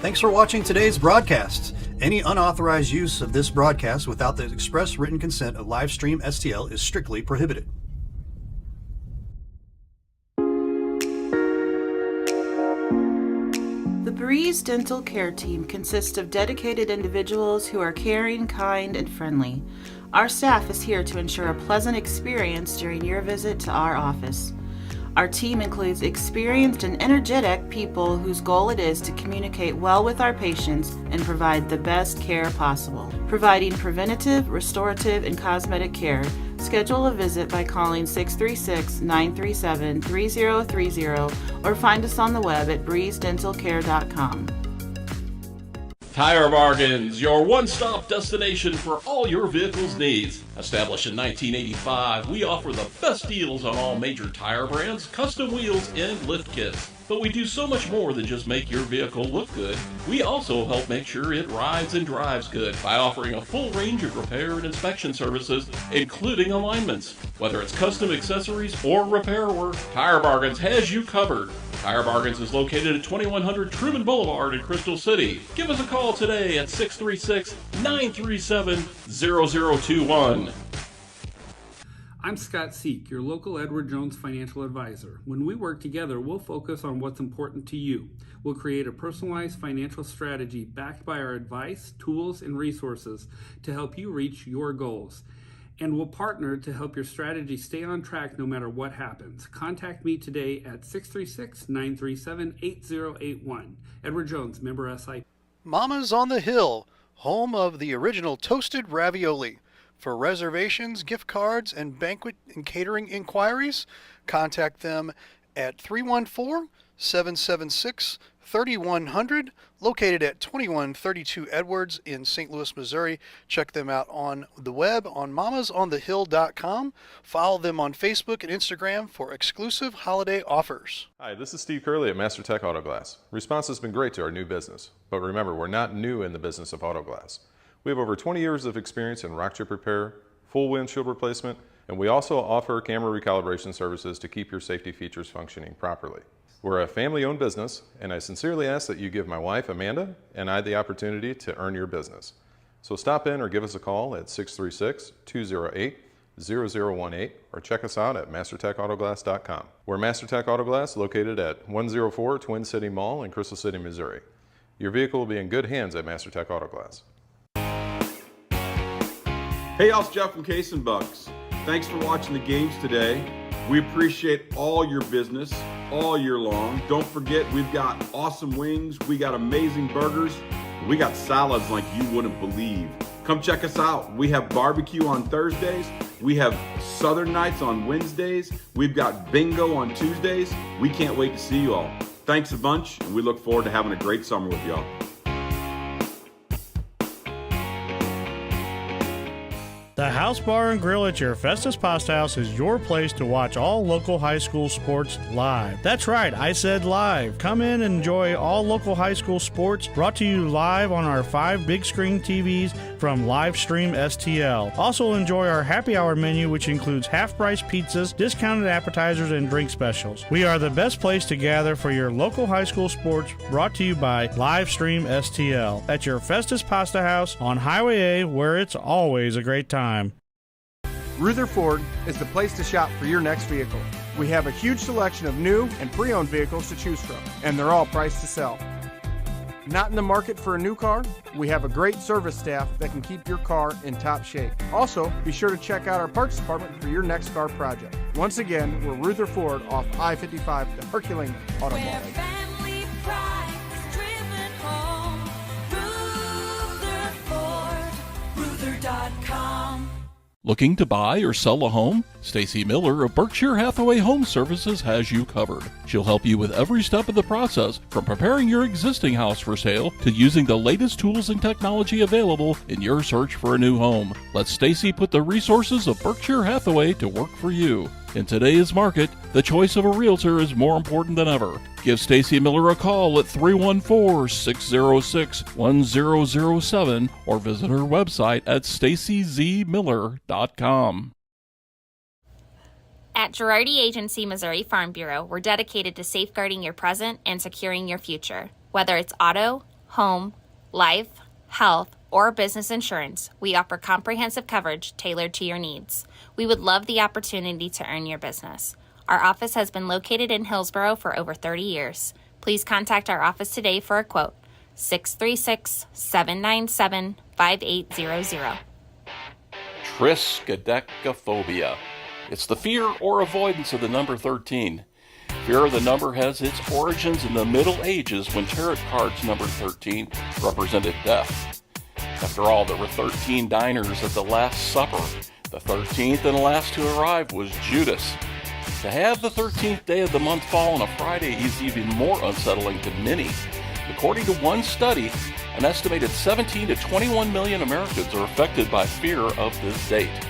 Thanks for watching today's broadcast. Any unauthorized use of this broadcast without the express written consent of Livestream STL is strictly prohibited. The BLITZ Dental Care Team consists of dedicated individuals who are caring, kind, and friendly. Our staff is here to ensure a pleasant experience during your visit to our office. Our team includes experienced and energetic people whose goal it is to communicate well with our patients and provide the best care possible. Providing preventative, restorative, and cosmetic care. Schedule a visit by calling 636-937-3030 or find us on the web at breezedentalcare.com. Tire Bargains, your one-stop destination for all your vehicle's needs. Established in 1985, we offer the best deals on all major tire brands, custom wheels, and lift kits. But we do so much more than just make your vehicle look good. We also help make sure it rides and drives good by offering a full range of repair and inspection services, including alignments. Whether it's custom accessories or repair work, Tire Bargains has you covered. Tire Bargains is located at 2100 Truman Boulevard in Crystal City. Give us a call today at 636-937-0021. I'm Scott Seek, your local Edward Jones financial advisor. When we work together, we'll focus on what's important to you. We'll create a personalized financial strategy backed by our advice, tools, and resources to help you reach your goals. And we'll partner to help your strategy stay on track no matter what happens. Contact me today at 636-937-8081. Edward Jones, member SI. Mama's on the Hill, home of the original toasted ravioli. For reservations, gift cards, and banquet and catering inquiries, contact them at 314-776-3100, located at 2132 Edwards in St. Louis, Missouri. Check them out on the web on mamasonthehill.com. Follow them on Facebook and Instagram for exclusive holiday offers. Hi, this is Steve Curley at MasterTech Auto Glass. Response has been great to our new business, but remember, we're not new in the business of auto glass. We have over 20 years of experience in rock chip repair, full windshield replacement, and we also offer camera recalibration services to keep your safety features functioning properly. We're a family-owned business, and I sincerely ask that you give my wife, Amanda, and I the opportunity to earn your business. So stop in or give us a call at 636-208-0018 or check us out at mastertechautoglass.com. We're MasterTech Auto Glass, located at 104 Twin City Mall in Crystal City, Missouri. Your vehicle will be in good hands at MasterTech Auto Glass. Hey, y'all, it's Jeff from Case and Bucks. Thanks for watching the games today. We appreciate all your business all year long. Don't forget, we've got awesome wings, we got amazing burgers, we got salads like you wouldn't believe. Come check us out. We have barbecue on Thursdays, we have Southern Nights on Wednesdays, we've got bingo on Tuesdays. We can't wait to see you all. Thanks a bunch, and we look forward to having a great summer with y'all. The House Bar and Grill at your Festus Pasta House is your place to watch all local high school sports live. That's right, I said live. Come in and enjoy all local high school sports brought to you live on our 5 big screen TVs from Livestream STL. Also enjoy our happy hour menu, which includes half-price pizzas, discounted appetizers, and drink specials. We are the best place to gather for your local high school sports, brought to you by Livestream STL at your Festus Pasta House on Highway A, where it's always a great time. Ruther Ford is the place to shop for your next vehicle. We have a huge selection of new and pre-owned vehicles to choose from, and they're all priced to sell. Not in the market for a new car? We have a great service staff that can keep your car in top shape. Also, be sure to check out our parts department for your next car project. Once again, we're Ruther Ford off I-55, the Herculean Auto Mall. Where family pride is driven home. Ruther Ford, Ruther.com. Looking to buy or sell a home? Stacy Miller of Berkshire Hathaway Home Services has you covered. She'll help you with every step of the process, from preparing your existing house for sale to using the latest tools and technology available in your search for a new home. Let Stacy put the resources of Berkshire Hathaway to work for you. In today's market, the choice of a realtor is more important than ever. Give Stacy Miller a call at 314-606-1007 or visit her website at stacyzmiller.com. At Girardi Agency Missouri Farm Bureau, we're dedicated to safeguarding your present and securing your future. Whether it's auto, home, life, health, or business insurance, we offer comprehensive coverage tailored to your needs. We would love the opportunity to earn your business. Our office has been located in Hillsborough for over 30 years. Please contact our office today for a quote. 636-797-5800. Triskaidekaphobia. It's the fear or avoidance of the number 13. Fear of the number has its origins in the Middle Ages when tarot cards numbered 13 represented death. After all, there were 13 diners at the Last Supper. The 13th and last to arrive was Judas. To have the 13th day of the month fall on a Friday is even more unsettling to many. According to one study, an estimated 17 to 21 million Americans are affected by fear of this date.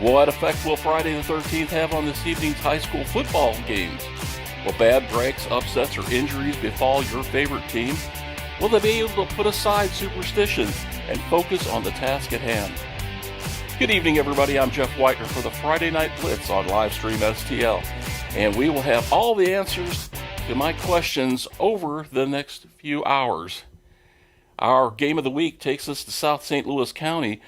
What effect will Friday the 13th have on this evening's high school football games? Will bad breaks, upsets, or injuries befall your favorite team? Will they be able to put aside superstition and focus on the task at hand? Good evening, everybody. I'm Jeff Whitener for the Friday Night Blitz on Livestream STL, and we will have all the answers to my questions over the next few hours. Our game of the week takes us to South St. Louis County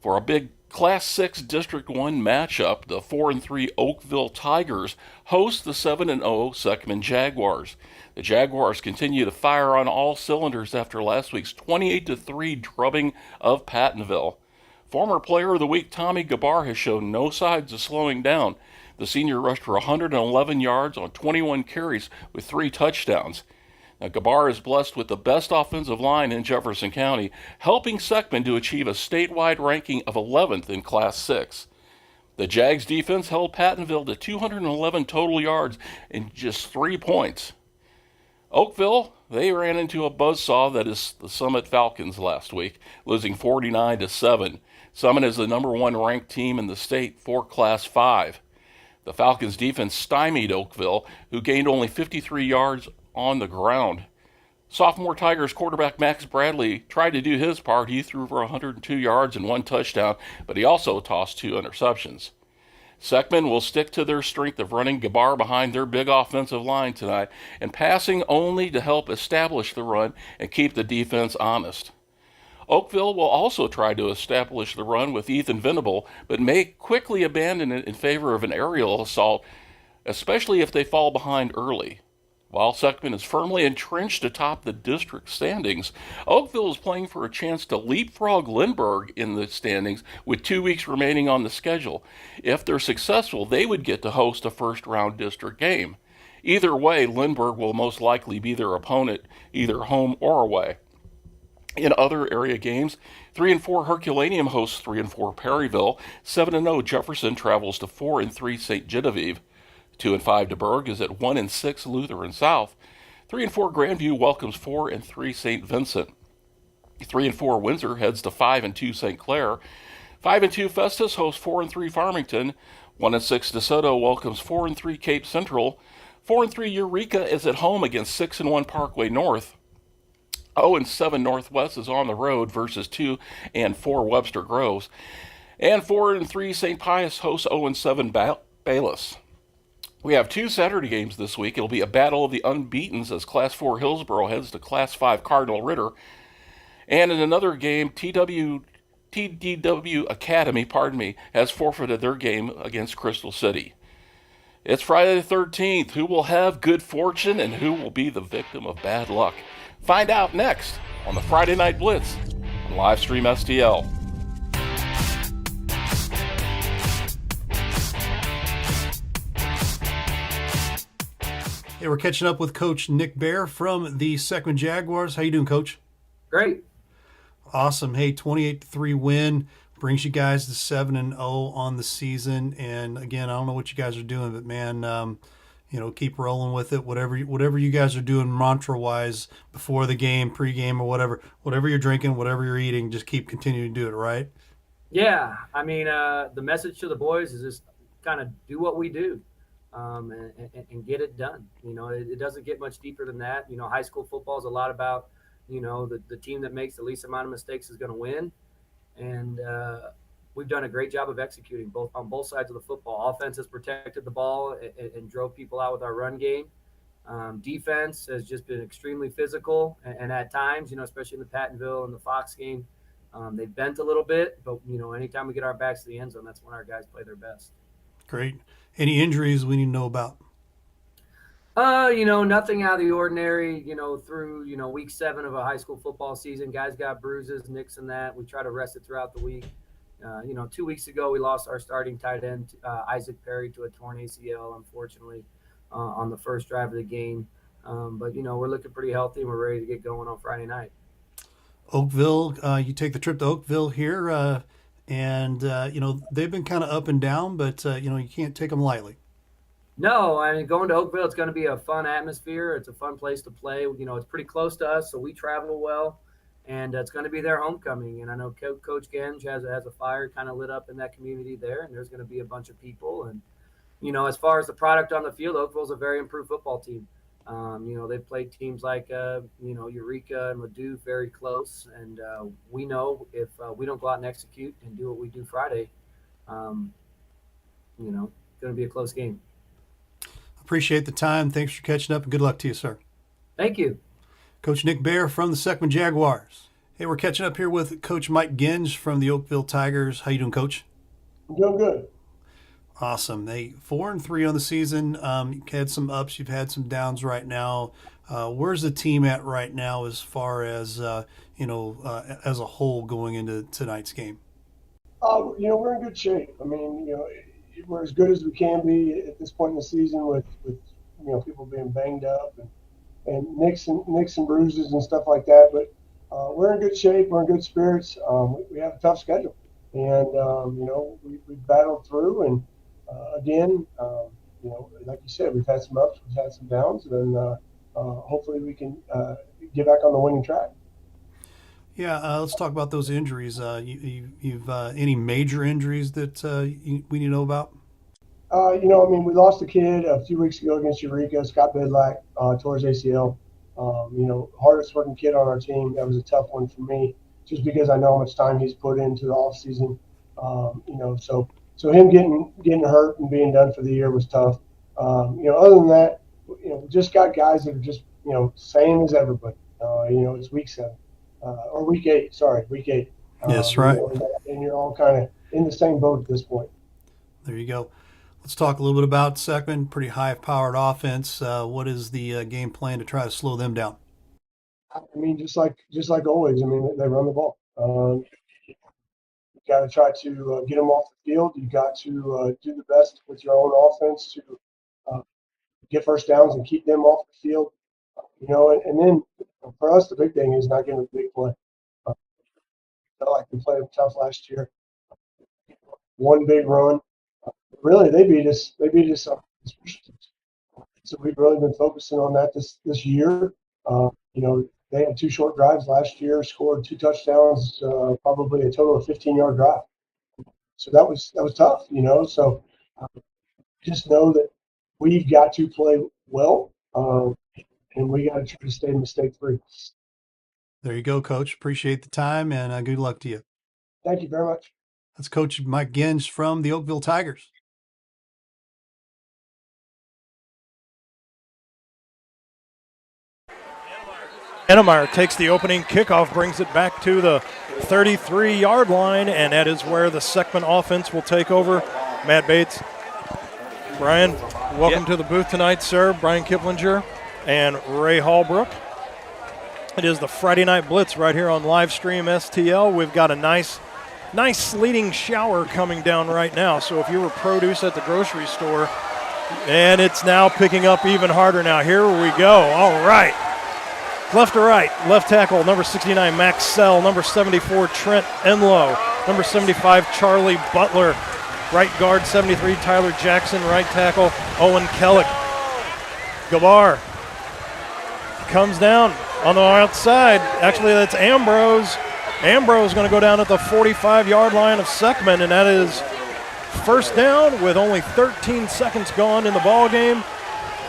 for a big Class 6 District 1 matchup. The 4-3 Oakville Tigers host the 7-0 Seckman Jaguars. The Jaguars continue to fire on all cylinders after last week's 28-3 drubbing of Pattonville. Former Player of the Week Tommy Gabar has shown no signs of slowing down. The senior rushed for 111 yards on 21 carries with 3 touchdowns. Now, Gabar is blessed with the best offensive line in Jefferson County, helping Seckman to achieve a statewide ranking of 11th in Class 6. The Jags defense held Pattonville to 211 total yards in just 3 points. Oakville, they ran into a buzzsaw that is the Summit Falcons last week, losing 49-7. Summit is the number 1 ranked team in the state for Class 5. The Falcons defense stymied Oakville, who gained only 53 yards on the ground. Sophomore Tigers quarterback Max Bradley tried to do his part. He threw for 102 yards and 1 touchdown, but he also tossed 2 interceptions. Seckman will stick to their strength of running Gabar behind their big offensive line tonight and passing only to help establish the run and keep the defense honest. Oakville will also try to establish the run with Ethan Venable, but may quickly abandon it in favor of an aerial assault, especially if they fall behind early. While Seckman is firmly entrenched atop the district standings, Oakville is playing for a chance to leapfrog Lindbergh in the standings with 2 weeks remaining on the schedule. If they're successful, they would get to host a first-round district game. Either way, Lindbergh will most likely be their opponent, either home or away. In other area games, 3-4 Herculaneum hosts 3-4 Perryville, 7-0 Jefferson travels to 4-3 St. Genevieve. 2-5 DeBerg is at 1-6 Lutheran South. 3-4 Grandview welcomes 4-3 St. Vincent. 3-4 Windsor heads to 5-2 St. Clair. 5-2 Festus hosts 4-3 Farmington. 1-6 DeSoto welcomes 4-3 Cape Central. 4-3 Eureka is at home against 6-1 Parkway North. 0-7 Northwest is on the road versus 2-4 Webster Groves. And 4-3 St. Pius hosts 0-7 Bayless. We have 2 Saturday games this week. It'll be a battle of the unbeatens as Class 4 Hillsborough heads to Class 5 Cardinal Ritter. And in another game, TDW Academy, has forfeited their game against Crystal City. It's Friday the 13th. Who will have good fortune and who will be the victim of bad luck? Find out next on the Friday Night Blitz on Livestream STL. Hey, we're catching up with Coach Nick Bear from the Seckman Jaguars. How you doing, Coach? Great. Awesome. Hey, 28-3 win brings you guys to 7-0 on the season. And again, I don't know what you guys are doing, but man, keep rolling with it. Whatever you guys are doing mantra-wise before the game, pregame, or whatever you're drinking, whatever you're eating, just keep continuing to do it, right? Yeah. I mean, the message to the boys is just kind of do what we do. And get it done. It doesn't get much deeper than that. High school football is a lot about, the team that makes the least amount of mistakes is going to win. And we've done a great job of executing on both sides of the football. Offense has protected the ball and drove people out with our run game. Defense has just been extremely physical, and at times, especially in the Pattonville and the Fox game, they bent a little bit. But anytime we get our backs to the end zone, that's when our guys play their best. Great. Any injuries we need to know about? Nothing out of the ordinary. Through week 7 of a high school football season, guys got bruises, nicks, and that. We try to rest it throughout the week. 2 weeks ago, we lost our starting tight end, Isaac Perry, to a torn ACL, unfortunately, on the first drive of the game. But we're looking pretty healthy, and we're ready to get going on Friday night. Oakville, you take the trip to Oakville here, and they've been kind of up and down, but you can't take them lightly. No, I mean, going to Oakville, it's going to be a fun atmosphere. It's a fun place to play. It's pretty close to us, so we travel well, and it's going to be their homecoming. And I know Coach Genge has a fire kind of lit up in that community there, and there's going to be a bunch of people. And, as far as the product on the field, Oakville's a very improved football team. They've played teams like, Eureka and Ladue very close. And we know if we don't go out and execute and do what we do Friday, going to be a close game. Appreciate the time. Thanks for catching up, and good luck to you, sir. Thank you. Coach Nick Bear from the Seckman Jaguars. Hey, we're catching up here with Coach Mike Genge from the Oakville Tigers. How you doing, Coach? I'm doing good. Awesome. They 4-3 on the season. You've had some ups, you've had some downs right now. Where's the team at right now as far as as a whole going into tonight's game? We're in good shape. I mean, we're as good as we can be at this point in the season with people being banged up and nicks and bruises and stuff like that. But we're in good shape. We're in good spirits. We have a tough schedule, and we battled through. And again, like you said, we've had some ups, we've had some downs, and hopefully we can get back on the winning track. Yeah, let's talk about those injuries. You've any major injuries that we need to know about? We lost a kid a few weeks ago against Eureka. Scott Bidlack tore his ACL. Hardest working kid on our team. That was a tough one for me, just because I know how much time he's put into the off season. So him getting hurt and being done for the year was tough. Other than that, we just got guys that are just same as everybody. It's week 7. Or week 8, week 8. Yes, right. And you're all kind of in the same boat at this point. There you go. Let's talk a little bit about Seckman. Pretty high-powered offense. What is the game plan to try to slow them down? I mean, just like always. I mean, they run the ball. You got to try to get them off the field. You got to do the best with your own offense to get first downs and keep them off the field. And then for us, the big thing is not getting a big play. I felt like we played them tough last year. One big run. Really, they beat us. So we've really been focusing on that this year. They had 2 short drives last year, scored 2 touchdowns, probably a total of 15-yard drive. So that was tough. So just know that we've got to play well. And we got to try to stay mistake-free. There you go, Coach. Appreciate the time, and good luck to you. Thank you very much. That's Coach Mike Genge from the Oakville Tigers. Ennemeyer takes the opening kickoff, brings it back to the 33-yard line, and that is where the Seckman offense will take over. Matt Bates. Brian, welcome to the booth tonight, sir. Brian Kiplinger and Ray Hallbrook. It is the Friday Night Blitz right here on Livestream STL. We've got a nice sleeting shower coming down right now. So if you were produce at the grocery store, and it's now picking up even harder now. Here we go. All right. Left to right. Left tackle, number 69, Max Sell. Number 74, Trent Enlow. Number 75, Charlie Butler. Right guard, 73, Tyler Jackson. Right tackle, Owen Kellick. Gabar comes down on the outside. Actually, that's Ambrose. Ambrose going to go down at the 45-yard line of Seckman, and that is first down with only 13 seconds gone in the ball game.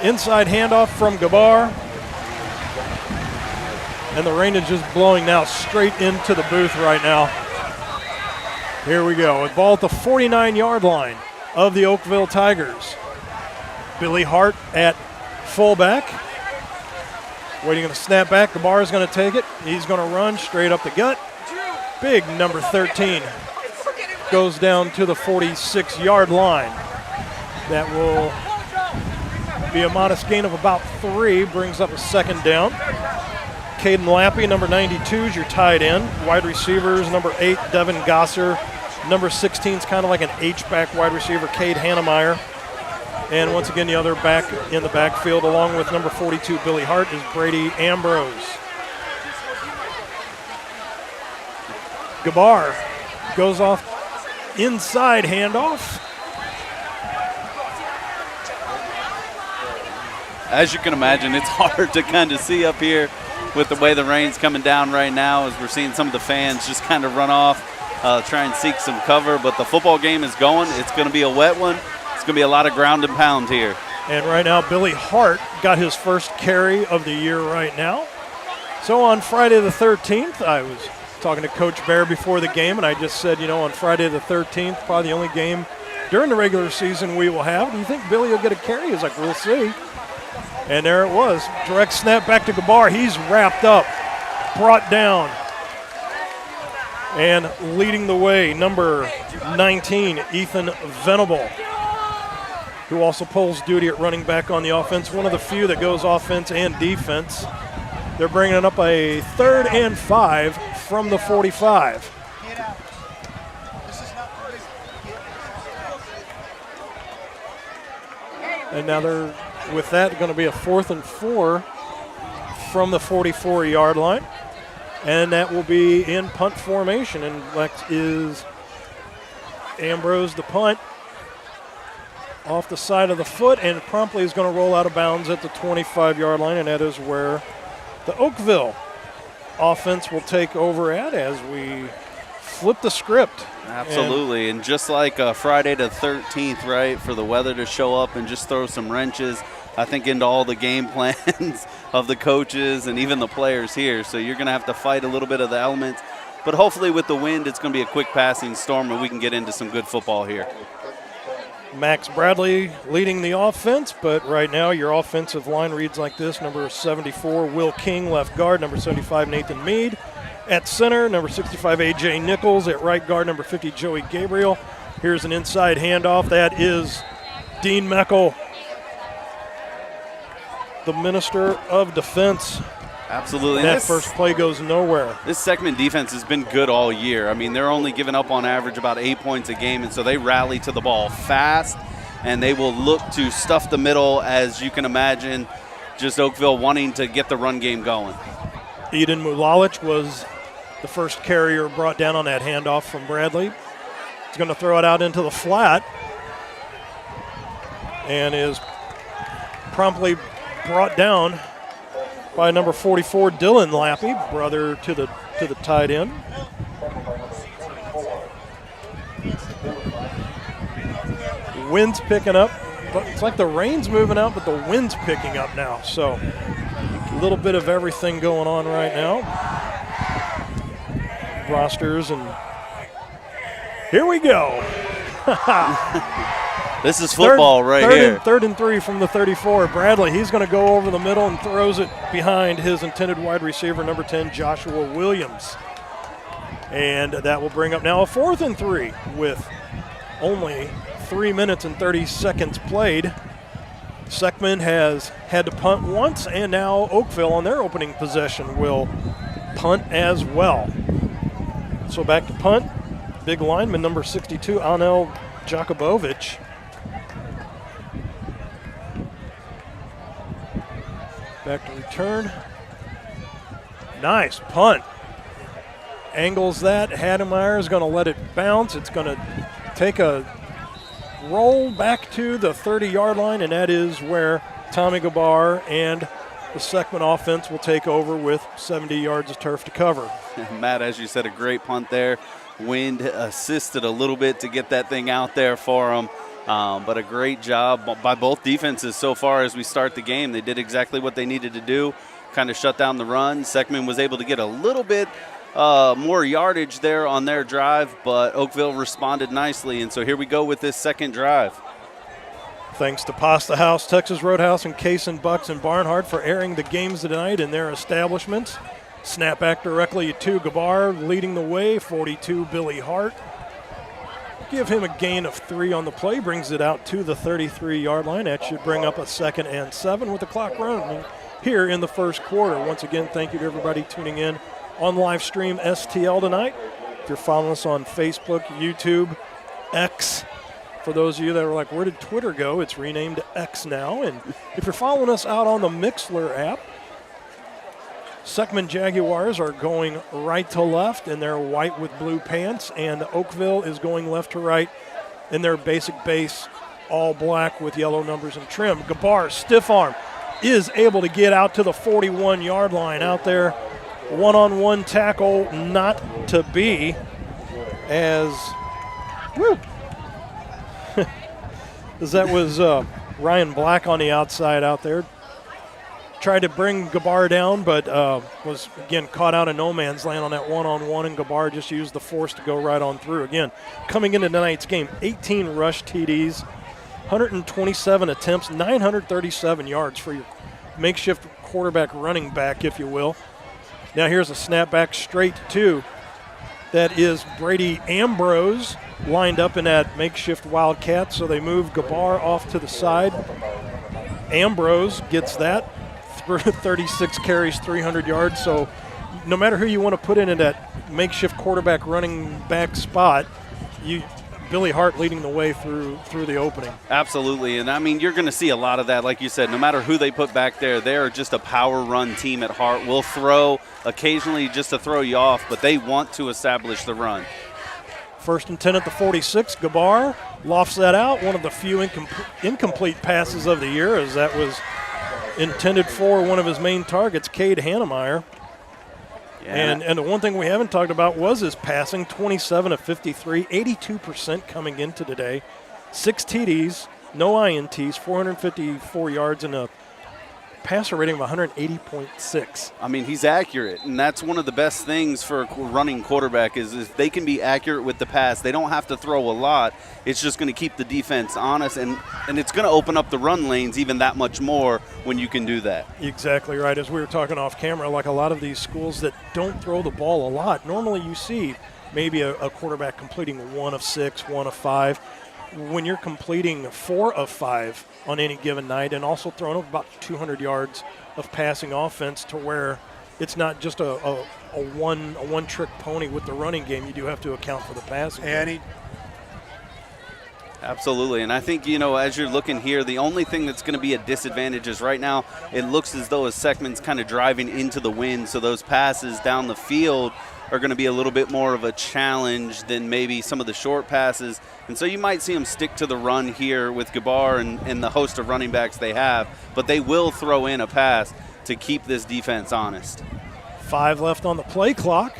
Inside handoff from Gabar. And the rain is just blowing now straight into the booth right now. Here we go. With ball at the 49-yard line of the Oakville Tigers. Billy Hart at fullback. Waiting on the snap back. Gabar is going to take it. He's going to run straight up the gut. Big number 13 goes down to the 46-yard line. That will be a modest gain of about 3, brings up a second down. Caden Lappy, number 92, is your tight end. Wide receivers, number 8, Devin Gosser. Number 16 is kind of like an H-back wide receiver, Cade Hannemeyer. And once again, the other back in the backfield, along with number 42, Billy Hart, is Brady Ambrose. Gabar goes off inside handoff. As you can imagine, it's hard to kind of see up here with the way the rain's coming down right now, as we're seeing some of the fans just kind of run off, try and seek some cover. But the football game is going. It's going to be a wet one. It's going to be a lot of ground and pound here. And right now, Billy Hart got his first carry of the year right now. So on Friday the 13th, I was talking to Coach Bear before the game, and I just said, on Friday the 13th, probably the only game during the regular season we will have. Do you think Billy will get a carry? He's like, we'll see. And there it was. Direct snap back to Gabar. He's wrapped up, brought down. And leading the way, number 19, Ethan Venable, who also pulls duty at running back on the offense. One of the few that goes offense and defense. They're bringing up a 3rd and 5 from the 45. And now they're, with that, going to be a 4th and 4 from the 44-yard line. And that will be in punt formation. And Lex is Ambrose, the punt, off the side of the foot, and promptly is going to roll out of bounds at the 25-yard line. And that is where the Oakville offense will take over at as we flip the script. Absolutely, and just like Friday the 13th, right, for the weather to show up and just throw some wrenches, I think, into all the game plans of the coaches and even the players here. So you're going to have to fight a little bit of the elements. But hopefully with the wind, it's going to be a quick passing storm and we can get into some good football here. Max Bradley leading the offense, but right now your offensive line reads like this. Number 74, Will King, left guard. Number 75, Nathan Mead. At center, number 65, A.J. Nichols. At right guard, number 50, Joey Gabriel. Here's an inside handoff. That is Dean Meckel, the Minister of Defense. Absolutely. That first play goes nowhere. This Seckman defense has been good all year. I mean, they're only giving up on average about 8 points a game, and so they rally to the ball fast, and they will look to stuff the middle, as you can imagine, just Oakville wanting to get the run game going. Eden Mulalic was the first carrier brought down on that handoff from Bradley. He's going to throw it out into the flat and is promptly brought down by number 44, Dylan Lappy, brother to the tight end. Wind's picking up, but it's like the rain's moving out, but the wind's picking up now. So a little bit of everything going on right now. Rosters, and here we go. This is football here. Third and 3 from the 34. Bradley, he's going to go over the middle and throws it behind his intended wide receiver, number 10, Joshua Williams. And that will bring up now a 4th and 3 with only 3 minutes and 30 seconds played. Seckman has had to punt once, and now Oakville on their opening possession will punt as well. So back to punt. Big lineman, number 62, Anel Jakubowicz. Back to return. Nice punt. Angles that. Hademeyer is going to let it bounce. It's going to take a roll back to the 30-yard line, and that is where Tommy Gabar and the Seckman offense will take over with 70 yards of turf to cover. Matt, as you said, a great punt there. Wind assisted a little bit to get that thing out there for them. But a great job by both defenses so far as we start the game. They did exactly what they needed to do, kind of shut down the run. Seckman was able to get a little bit more yardage there on their drive, but Oakville responded nicely. And so here we go with this second drive. Thanks to Pasta House, Texas Roadhouse, and Case and Bucks in Barnhart for airing the games tonight in their establishments. Snap back directly to Gabar, leading the way, 42, Billy Hart. Give him a gain of 3 on the play, brings it out to the 33-yard line. That should bring up a 2nd and 7 with the clock running here in the first quarter. Once again, thank you to everybody tuning in on live stream STL tonight. If you're following us on Facebook, YouTube, X, for those of you that are like, where did Twitter go? It's renamed X now. And if you're following us out on the Mixlr app, Seckman Jaguars are going right to left in their white with blue pants, and Oakville is going left to right in their basic base, all black with yellow numbers and trim. Gabar, stiff arm, is able to get out to the 41-yard line out there. One-on-one tackle not to be, as as that was Ryan Black on the outside out there. Tried to bring Gabar down, but was, again, caught out of no man's land on that one-on-one, and Gabar just used the force to go right on through. Again, coming into tonight's game, 18 rush TDs, 127 attempts, 937 yards for your makeshift quarterback running back, if you will. Now here's a snap back straight to, that is Brady Ambrose, lined up in that makeshift Wildcat, so they move Gabar off to the side. Ambrose gets that. 36 carries, 300 yards. So no matter who you want to put in that makeshift quarterback running back spot, Billy Hart leading the way through the opening. Absolutely, and I mean, you're going to see a lot of that. Like you said, no matter who they put back there, they're just a power run team at heart. Will throw occasionally just to throw you off, but they want to establish the run. 1st and 10 at the 46. Gabar lofts that out. One of the few incomplete passes of the year, as that was intended for one of his main targets, Cade Hannemeyer. Yeah. And the one thing we haven't talked about was his passing, 27 of 53, 82% coming into today. 6 TDs, no INTs, 454 yards, and a passer rating of 180.6. I mean, he's accurate, and that's one of the best things for a running quarterback is they can be accurate with the pass. They don't have to throw a lot. It's just going to keep the defense honest, and it's going to open up the run lanes even that much more when you can do that. Exactly right. As we were talking off camera, like a lot of these schools that don't throw the ball a lot, normally you see maybe a quarterback completing 1 of 6, 1 of 5. When you're completing 4 of 5 on any given night and also throwing up about 200 yards of passing offense, to where it's not just a one-trick pony with the running game, you do have to account for the passing. Absolutely, and I think, as you're looking here, the only thing that's going to be a disadvantage is right now it looks as though Seckman's kind of driving into the wind, so those passes down the field are going to be a little bit more of a challenge than maybe some of the short passes. And so you might see them stick to the run here with Gabar and the host of running backs they have, but they will throw in a pass to keep this defense honest. 5 left on the play clock.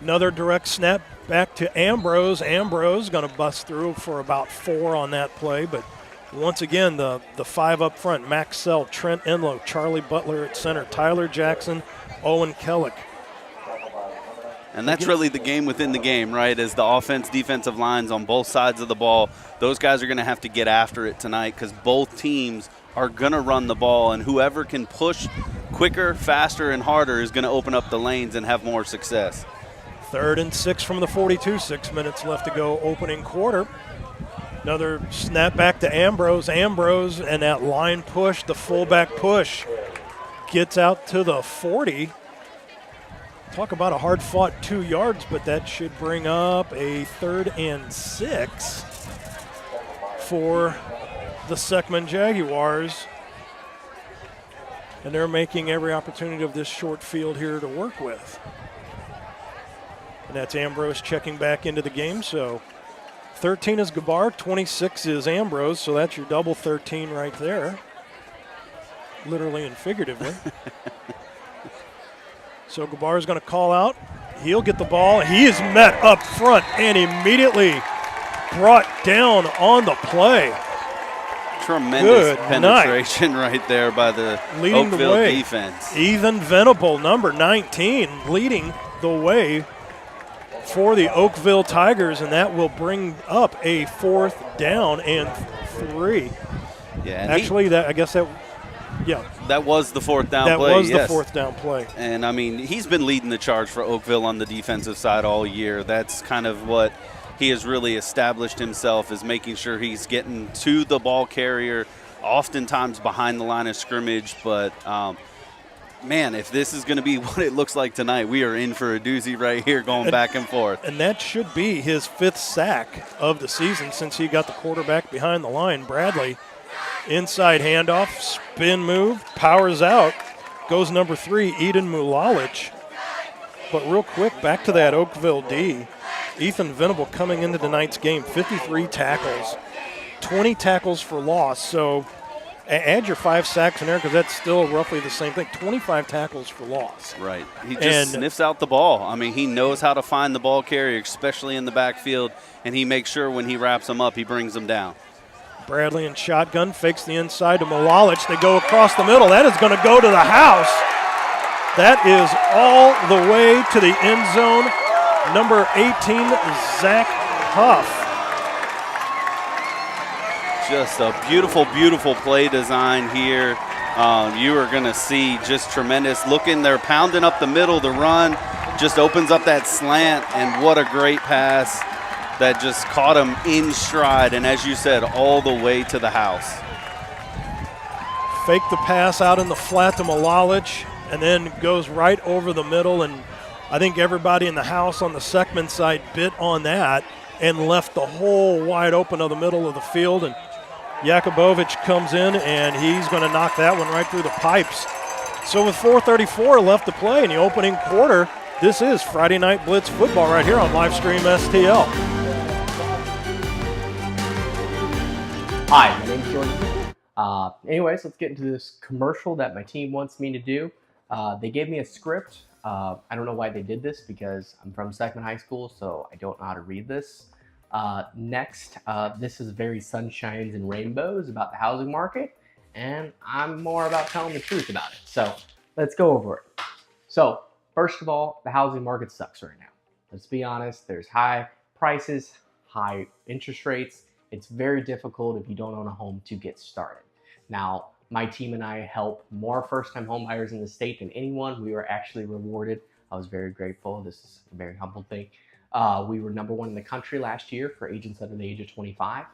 Another direct snap back to Ambrose. Ambrose going to bust through for about 4 on that play, but once again, the 5 up front, Max Sell, Trent Enlow, Charlie Butler at center, Tyler Jackson, Owen Kellick. And that's really the game within the game, right? As the offense, defensive lines on both sides of the ball, those guys are going to have to get after it tonight because both teams are going to run the ball, and whoever can push quicker, faster, and harder is going to open up the lanes and have more success. 3rd and 6 from the 42, 6 minutes left to go, opening quarter. Another snap back to Ambrose. Ambrose and that line push, the fullback push, gets out to the 40. Talk about a hard-fought 2 yards, but that should bring up a 3rd and 6 for the Seckman Jaguars. And they're making every opportunity of this short field here to work with. And that's Ambrose checking back into the game. So 13 is Gabar, 26 is Ambrose, so that's your double 13 right there, literally and figuratively. So Gabar is going to call out. He'll get the ball. He is met up front and immediately brought down on the play. Tremendous penetration right there by the Oakville defense. Ethan Venable, number 19, leading the way for the Oakville Tigers, and that will bring up a 4th down and 3. Yeah, and actually, that that was the 4th down that play. That was yes. the 4th down play. And, I mean, he's been leading the charge for Oakville on the defensive side all year. That's kind of what he has really established himself, is making sure he's getting to the ball carrier, oftentimes behind the line of scrimmage. But, man, if this is going to be what it looks like tonight, we are in for a doozy right here going back and forth. And that should be his 5th sack of the season since he got the quarterback behind the line. Bradley, inside handoff, spin move, powers out, goes number 3, Eden Mulalic. But real quick, back to that Oakville D. Ethan Venable coming into tonight's game, 53 tackles, 20 tackles for loss. So add your 5 sacks in there because that's still roughly the same thing, 25 tackles for loss. Right. He just sniffs out the ball. I mean, he knows how to find the ball carrier, especially in the backfield, and he makes sure when he wraps them up, he brings them down. Bradley in shotgun, fakes the inside to Mulalic. They go across the middle. That is going to go to the house. That is all the way to the end zone. Number 18, Zach Huff. Just a beautiful, beautiful play design here. You are going to see just tremendous. Looking, they're pounding up the middle. The run just opens up that slant, and what a great pass that just caught him in stride, and as you said, all the way to the house. Fake the pass out in the flat to Mulalic, and then goes right over the middle, and I think everybody in the house on the Seckman side bit on that and left the hole wide open of the middle of the field, and Jakubovic comes in, and he's going to knock that one right through the pipes. So with 4:34 left to play in the opening quarter, this is Friday Night Blitz football right here on Livestream STL. Hi, my name's Jordan. Anyways, let's get into this commercial that my team wants me to do. They gave me a script. I don't know why they did this because I'm from Seckman High School, so I don't know how to read this. Next, this is very sunshines and rainbows about the housing market, and I'm more about telling the truth about it. So let's go over it. So first of all, the housing market sucks right now. Let's be honest, there's high prices, high interest rates. It's very difficult if you don't own a home to get started. Now, my team and I help more first-time home buyers in the state than anyone. We were actually rewarded. I was very grateful. This is a very humble thing. We were #1 in the country last year for agents under the age of 25.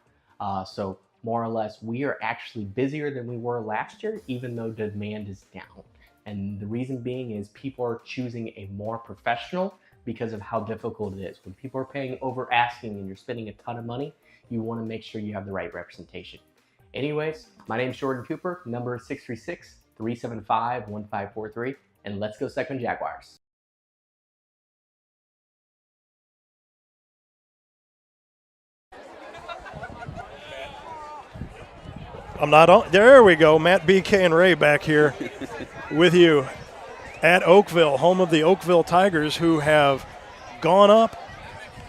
So more or less, we are actually busier than we were last year, even though demand is down. And the reason being is people are choosing a more professional because of how difficult it is. When people are paying over asking and you're spending a ton of money, you want to make sure you have the right representation. Anyways, my name's Jordan Cooper, number is 636-375-1543, and let's go Seckman Jaguars. I'm not on. There we go. Matt, BK, and Ray back here with you at Oakville, home of the Oakville Tigers, who have gone up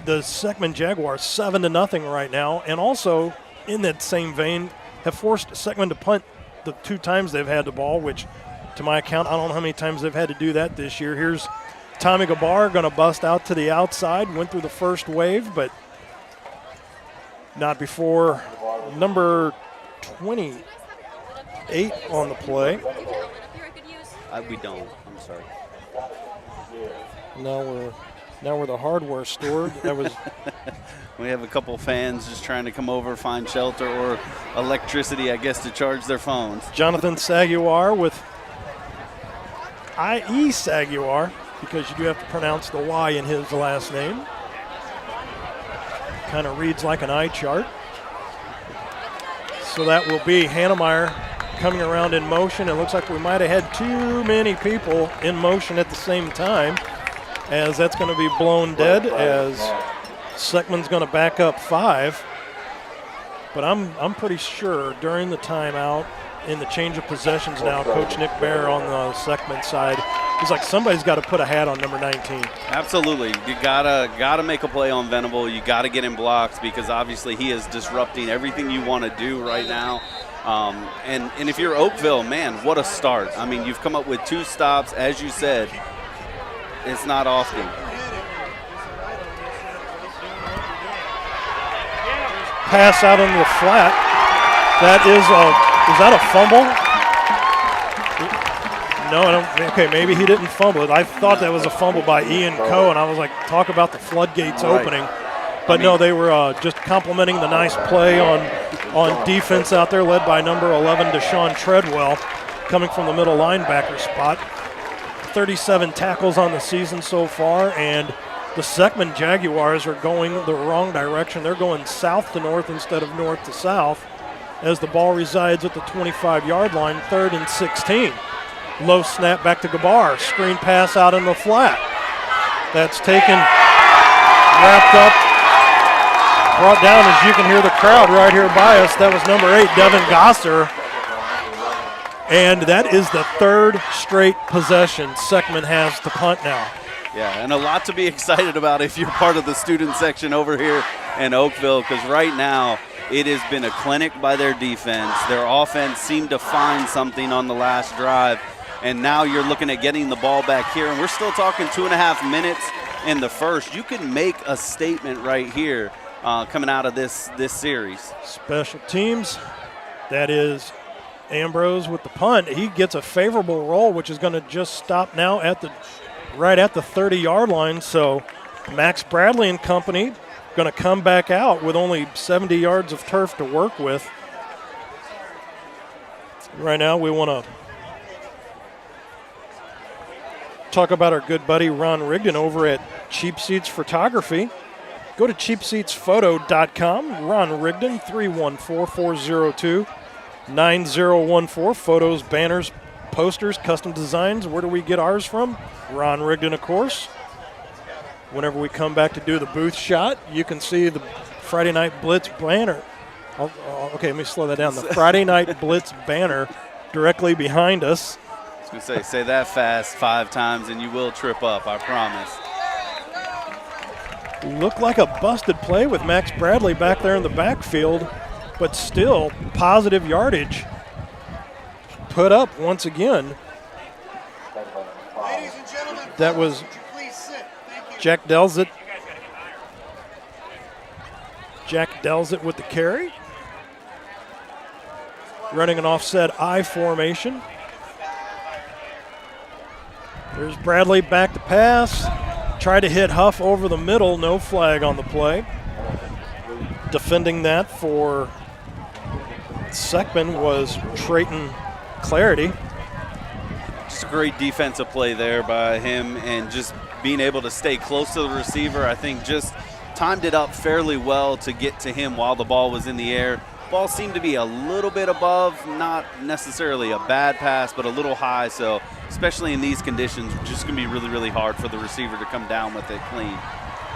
the Seckman Jaguars 7-0 right now, and also in that same vein have forced Seckman to punt the 2 times they've had the ball, which to my account, I don't know how many times they've had to do that this year. Here's Tommy Gabar going to bust out to the outside, went through the first wave, but not before number 28 on the play. We don't. I'm sorry. Now we're the hardware store. That was. We have a couple fans just trying to come over, find shelter or electricity, I guess, to charge their phones. Jonathan Saguar with I.E. Saguar, because you do have to pronounce the Y in his last name. Kind of reads like an eye chart. So that will be Hannemeyer coming around in motion. It looks like we might have had too many people in motion at the same time, as that's going to be blown dead, as Seckman's going to back up 5. But I'm pretty sure during the timeout, in the change of possessions now, Coach Nick Bear on the Seckman side, he's like, somebody's got to put a hat on number 19. Absolutely. You gotta make a play on Venable. You got to get him blocked because obviously he is disrupting everything you want to do right now. And if you're Oakville, man, what a start. I mean, you've come up with 2 stops. As you said, it's not often. pass out into the flat. That is that a fumble? No, I don't. Okay, maybe he didn't fumble it. I thought that was a fumble by Ian Coe, and I was like, talk about the floodgates opening. But no, they were just complimenting the nice play on defense out there, led by number 11, Deshaun Treadwell, coming from the middle linebacker spot. 37 tackles on the season so far, and the Seckman Jaguars are going the wrong direction. They're going south to north instead of north to south as the ball resides at the 25-yard line, 3rd and 16. Low snap back to Gabar. Screen pass out in the flat. That's taken, wrapped up, brought down, as you can hear the crowd right here by us. That was number 8, Devin Gosser. And that is the 3rd straight possession Seckman has to punt now. Yeah, and a lot to be excited about if you're part of the student section over here in Oakville, because right now it has been a clinic by their defense. Their offense seemed to find something on the last drive, and now you're looking at getting the ball back here, and we're still talking 2.5 minutes in the first. You can make a statement right here coming out of this series. Special teams, that is Ambrose with the punt. He gets a favorable roll, which is going to just stop now right at the 30-yard line. So Max Bradley and company going to come back out with only 70 yards of turf to work with. Right now we want to talk about our good buddy Ron Rigdon over at Cheap Seats Photography. Go to cheapseatsphoto.com. Ron Rigdon, 314-402-9014. Photos, banners, posters, custom designs. Where do we get ours from? Ron Rigdon, of course. Whenever we come back to do the booth shot, you can see the Friday Night Blitz banner. Okay, let me slow that down. The Friday Night Blitz banner directly behind us. I was going to say that fast 5 times and you will trip up, I promise. Looked like a busted play with Max Bradley back there in the backfield, but still positive yardage put up once again. That was Jack Delzit. Jack Delzit with the carry. Running an offset I formation. There's Bradley back to pass. Tried to hit Huff over the middle, no flag on the play. Defending that for Seckman was Trayton Clarity. Just a great defensive play there by him, and just being able to stay close to the receiver. I think just timed it up fairly well to get to him while the ball was in the air. Ball seemed to be a little bit above, not necessarily a bad pass, but a little high. So especially in these conditions, it's just going to be really, really hard for the receiver to come down with it clean.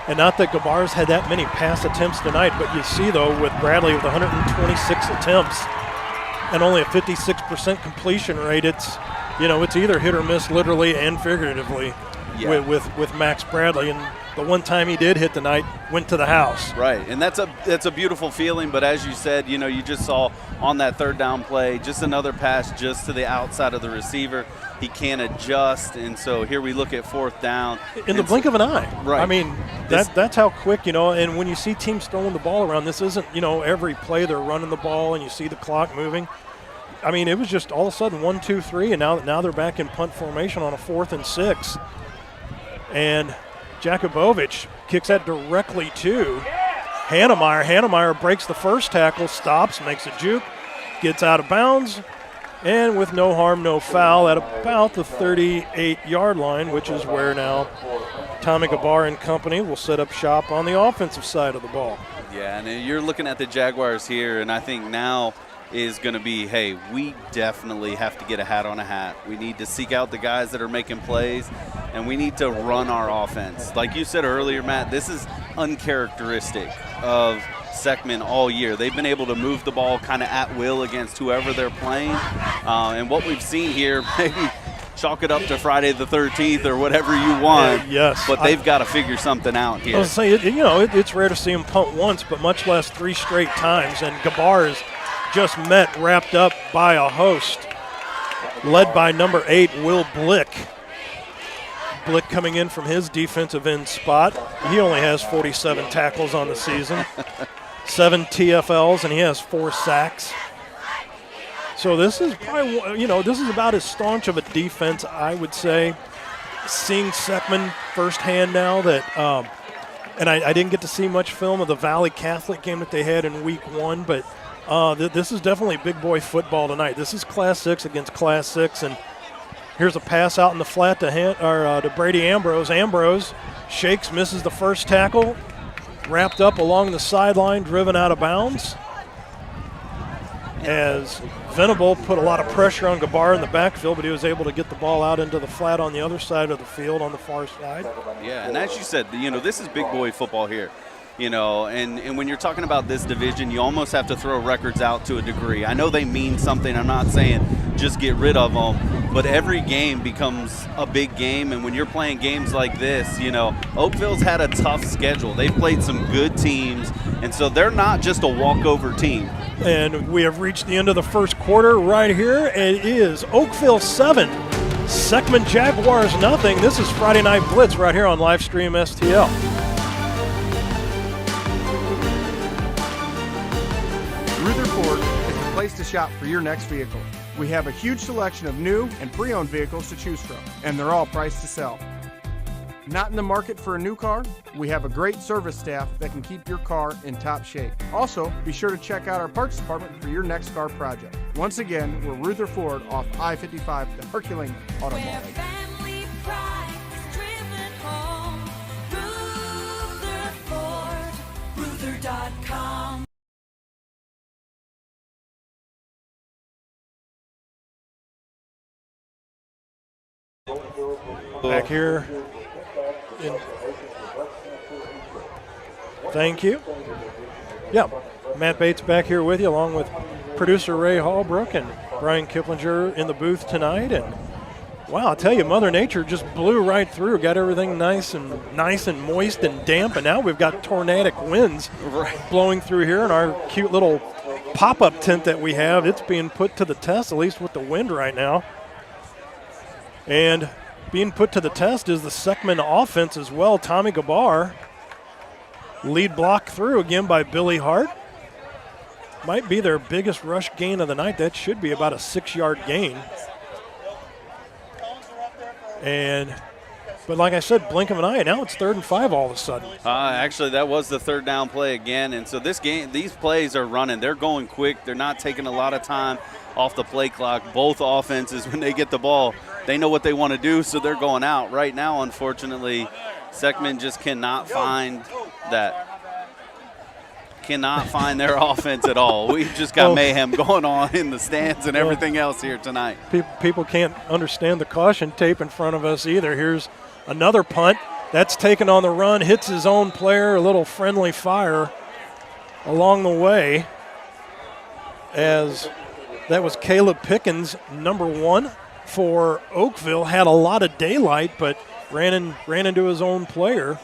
And not that Gabar's had that many pass attempts tonight, but you see, though, with Bradley with 126 attempts and only a 56% completion rate, it's either hit or miss literally and figuratively with Max Bradley. And the one time he did hit tonight went to the house. Right, and that's a beautiful feeling. But as you said, you just saw on that 3rd down play, just another pass just to the outside of the receiver. He can't adjust, and so here we look at 4th down. In the blink of an eye. Right. I mean, that's how quick, and when you see teams throwing the ball around, this isn't, every play they're running the ball and you see the clock moving. I mean, it was just all of a sudden 1, 2, 3, and now they're back in punt formation on a 4th and 6. And Jakubowicz kicks that directly to Hannemeyer. Hannemeyer breaks the first tackle, stops, makes a juke, gets out of bounds, and with no harm, no foul at about the 38-yard line, which is where now Tommy Gabar and company will set up shop on the offensive side of the ball. Yeah, and you're looking at the Jaguars here, and I think now is going to be, hey, we definitely have to get a hat on a hat. We need to seek out the guys that are making plays, and we need to run our offense. Like you said earlier, Matt, this is uncharacteristic of Seckman all year. They've been able to move the ball kind of at will against whoever they're playing. And what we've seen here, maybe chalk it up to Friday the 13th or whatever you want. Yes. But they've got to figure something out here. I was saying, it's rare to see him punt once, but much less 3 straight times. And Gabar is just wrapped up by a host, led by number 8, Will Blick. Blick coming in from his defensive end spot. He only has 47 tackles on the season. 7 TFLs, and he has 4 sacks. So this is probably, this is about as staunch of a defense, I would say. Seeing Seckman firsthand now that, and I didn't get to see much film of the Valley Catholic game that they had in week 1, but this is definitely big boy football tonight. This is Class 6 against Class 6, and here's a pass out in the flat to Brady Ambrose. Ambrose shakes, misses the first tackle, wrapped up along the sideline, driven out of bounds. As Venable put a lot of pressure on Gabar in the backfield, but he was able to get the ball out into the flat on the other side of the field on the far side. Yeah, and as you said, this is big boy football here. And when you're talking about this division, you almost have to throw records out to a degree. I know they mean something. I'm not saying just get rid of them, but every game becomes a big game. And when you're playing games like this, Oakville's had a tough schedule. They've played some good teams, and so they're not just a walkover team. And we have reached the end of the first quarter right here. It is Oakville 7, Seckman Jaguars nothing. This is Friday Night Blitz right here on Livestream STL. Rutherford is the place to shop for your next vehicle. We have a huge selection of new and pre-owned vehicles to choose from, and they're all priced to sell. Not in the market for a new car? We have a great service staff that can keep your car in top shape. Also, be sure to check out our parts department for your next car project. Once again, we're Rutherford off I-55 to Herculean Auto Mall. Family pride is driven home. Rutherford, Ruther.com. Back here. Thank you. Yeah, Matt Bates back here with you, along with producer Ray Hallbrook and Brian Kiplinger in the booth tonight. And wow, I'll tell you, Mother Nature just blew right through, got everything nice and moist and damp, and now we've got tornadic winds blowing through here in our cute little pop-up tent that we have. It's being put to the test, at least with the wind right now. And being put to the test is the Seckman offense as well. Tommy Gabar, lead block through again by Billy Hart. Might be their biggest rush gain of the night. That should be about a 6-yard gain. But like I said, blink of an eye, now it's 3rd and 5 all of a sudden. Actually, that was the 3rd down play again. And so these plays are running. They're going quick. They're not taking a lot of time off the play clock. Both offenses, when they get the ball, they know what they want to do, so they're going out. Right now, unfortunately, Seckman just cannot find their offense at all. We've just got mayhem going on in the stands and everything else here tonight. People can't understand the caution tape in front of us either. Here's another punt. That's taken on the run, hits his own player, a little friendly fire along the way, as that was Caleb Pickens, number 1 for Oakville. Had a lot of daylight, but ran into his own player.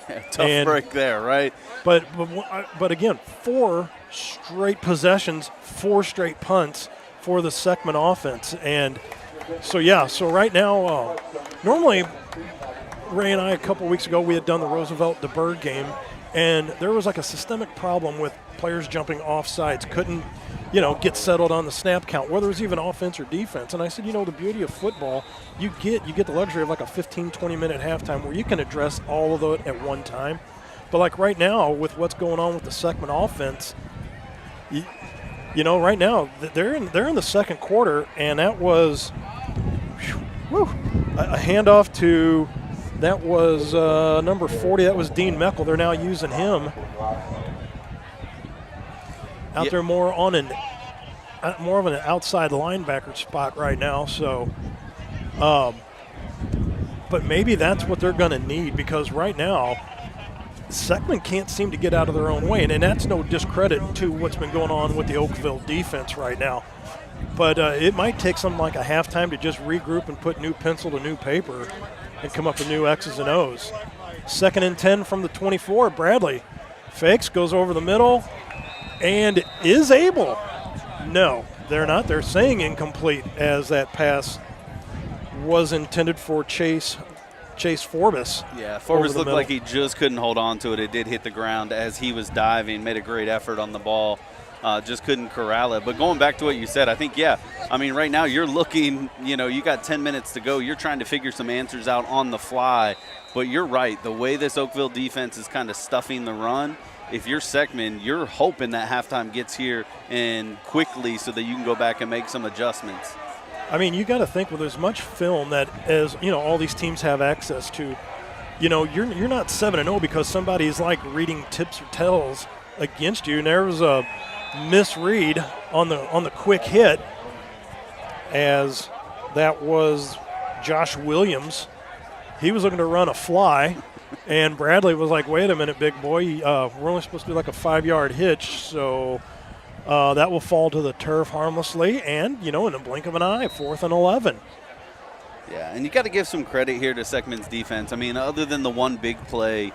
Yeah, tough break there, right? But again, 4 straight possessions, 4 straight punts for the Seckman offense. And so right now, normally Ray and I, a couple weeks ago, we had done the Roosevelt-DeBerg game, and there was like a systemic problem with players jumping off sides, couldn't get settled on the snap count, whether it was even offense or defense. And I said, the beauty of football, you get the luxury of like a 15, 20-minute halftime where you can address all of it at one time. But like right now, with what's going on with the Seckman offense, right now they're in the second quarter, and that was a handoff to that was number 40. That was Dean Meckel. They're now using him out there more of an outside linebacker spot right now. So, but maybe that's what they're going to need, because right now Seckman can't seem to get out of their own way, and that's no discredit to what's been going on with the Oakville defense right now. But it might take something like a halftime to just regroup and put new pencil to new paper and come up with new X's and O's. 2nd and 10 from the 24. Bradley fakes, goes over the middle, and is able. No, they're not. They're saying incomplete, as that pass was intended for Chase Chase Forbes. Yeah, over Forbes the looked middle. like he just couldn't hold on to it. It did hit the ground as he was diving, made a great effort on the ball. Just couldn't corral it. But going back to what you said, I think, right now you're looking, you got 10 minutes to go. You're trying to figure some answers out on the fly. But you're right. The way this Oakville defense is kind of stuffing the run, if you're Seckman, you're hoping that halftime gets here and quickly so that you can go back and make some adjustments. I mean, you got to think with as much film that as all these teams have access to, you're not 7-0 because somebody's like reading tips or tells against you. And there was a misread on the quick hit, as that was Josh Williams. He was looking to run a fly, and Bradley was like, "Wait a minute, big boy, we're only supposed to do like a 5-yard hitch, so." That will fall to the turf harmlessly, and, in a blink of an eye, 4th and 11. Yeah, and you got to give some credit here to Seckman's defense. I mean, other than the one big play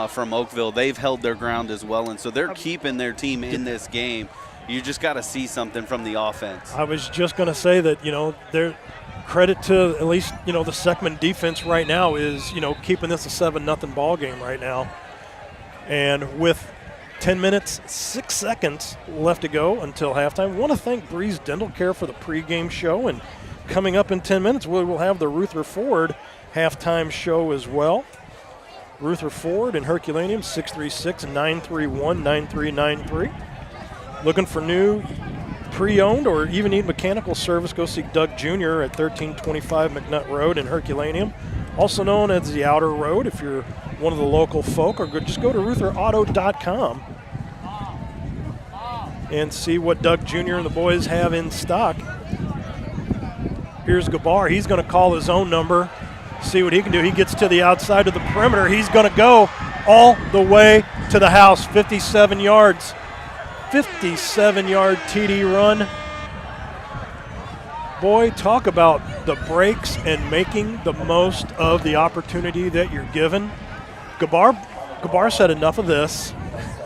from Oakville, they've held their ground as well, and so they're keeping their team in this game. You just got to see something from the offense. I was just going to say that, their credit to at least, the Seckman defense right now is, keeping this a 7-0 ball game right now. And with 10 minutes, 6 seconds left to go until halftime. I want to thank Breeze Dental Care for the pregame show. And coming up in 10 minutes, we will have the Rutherford halftime show as well. Rutherford and Herculaneum, 636-931-9393. Looking for new pre-owned or even need mechanical service, go see Doug Jr. at 1325 McNutt Road in Herculaneum, also known as the Outer Road if you're one of the local folk, or just go to RutherAuto.com and see what Doug Jr. and the boys have in stock. Here's Gabar. He's going to call his own number, see what he can do. He gets to the outside of the perimeter. He's going to go all the way to the house, 57 yards. 57-yard TD run. Boy, talk about the breaks and making the most of the opportunity that you're given. Gabar said enough of this.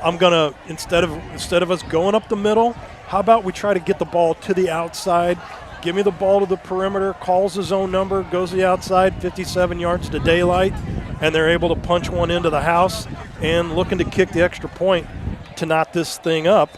I'm gonna instead of us going up the middle, how about we try to get the ball to the outside? Give me the ball to the perimeter. Calls his own number, goes to the outside, 57 yards to daylight, and they're able to punch one into the house and looking to kick the extra point to knot this thing up.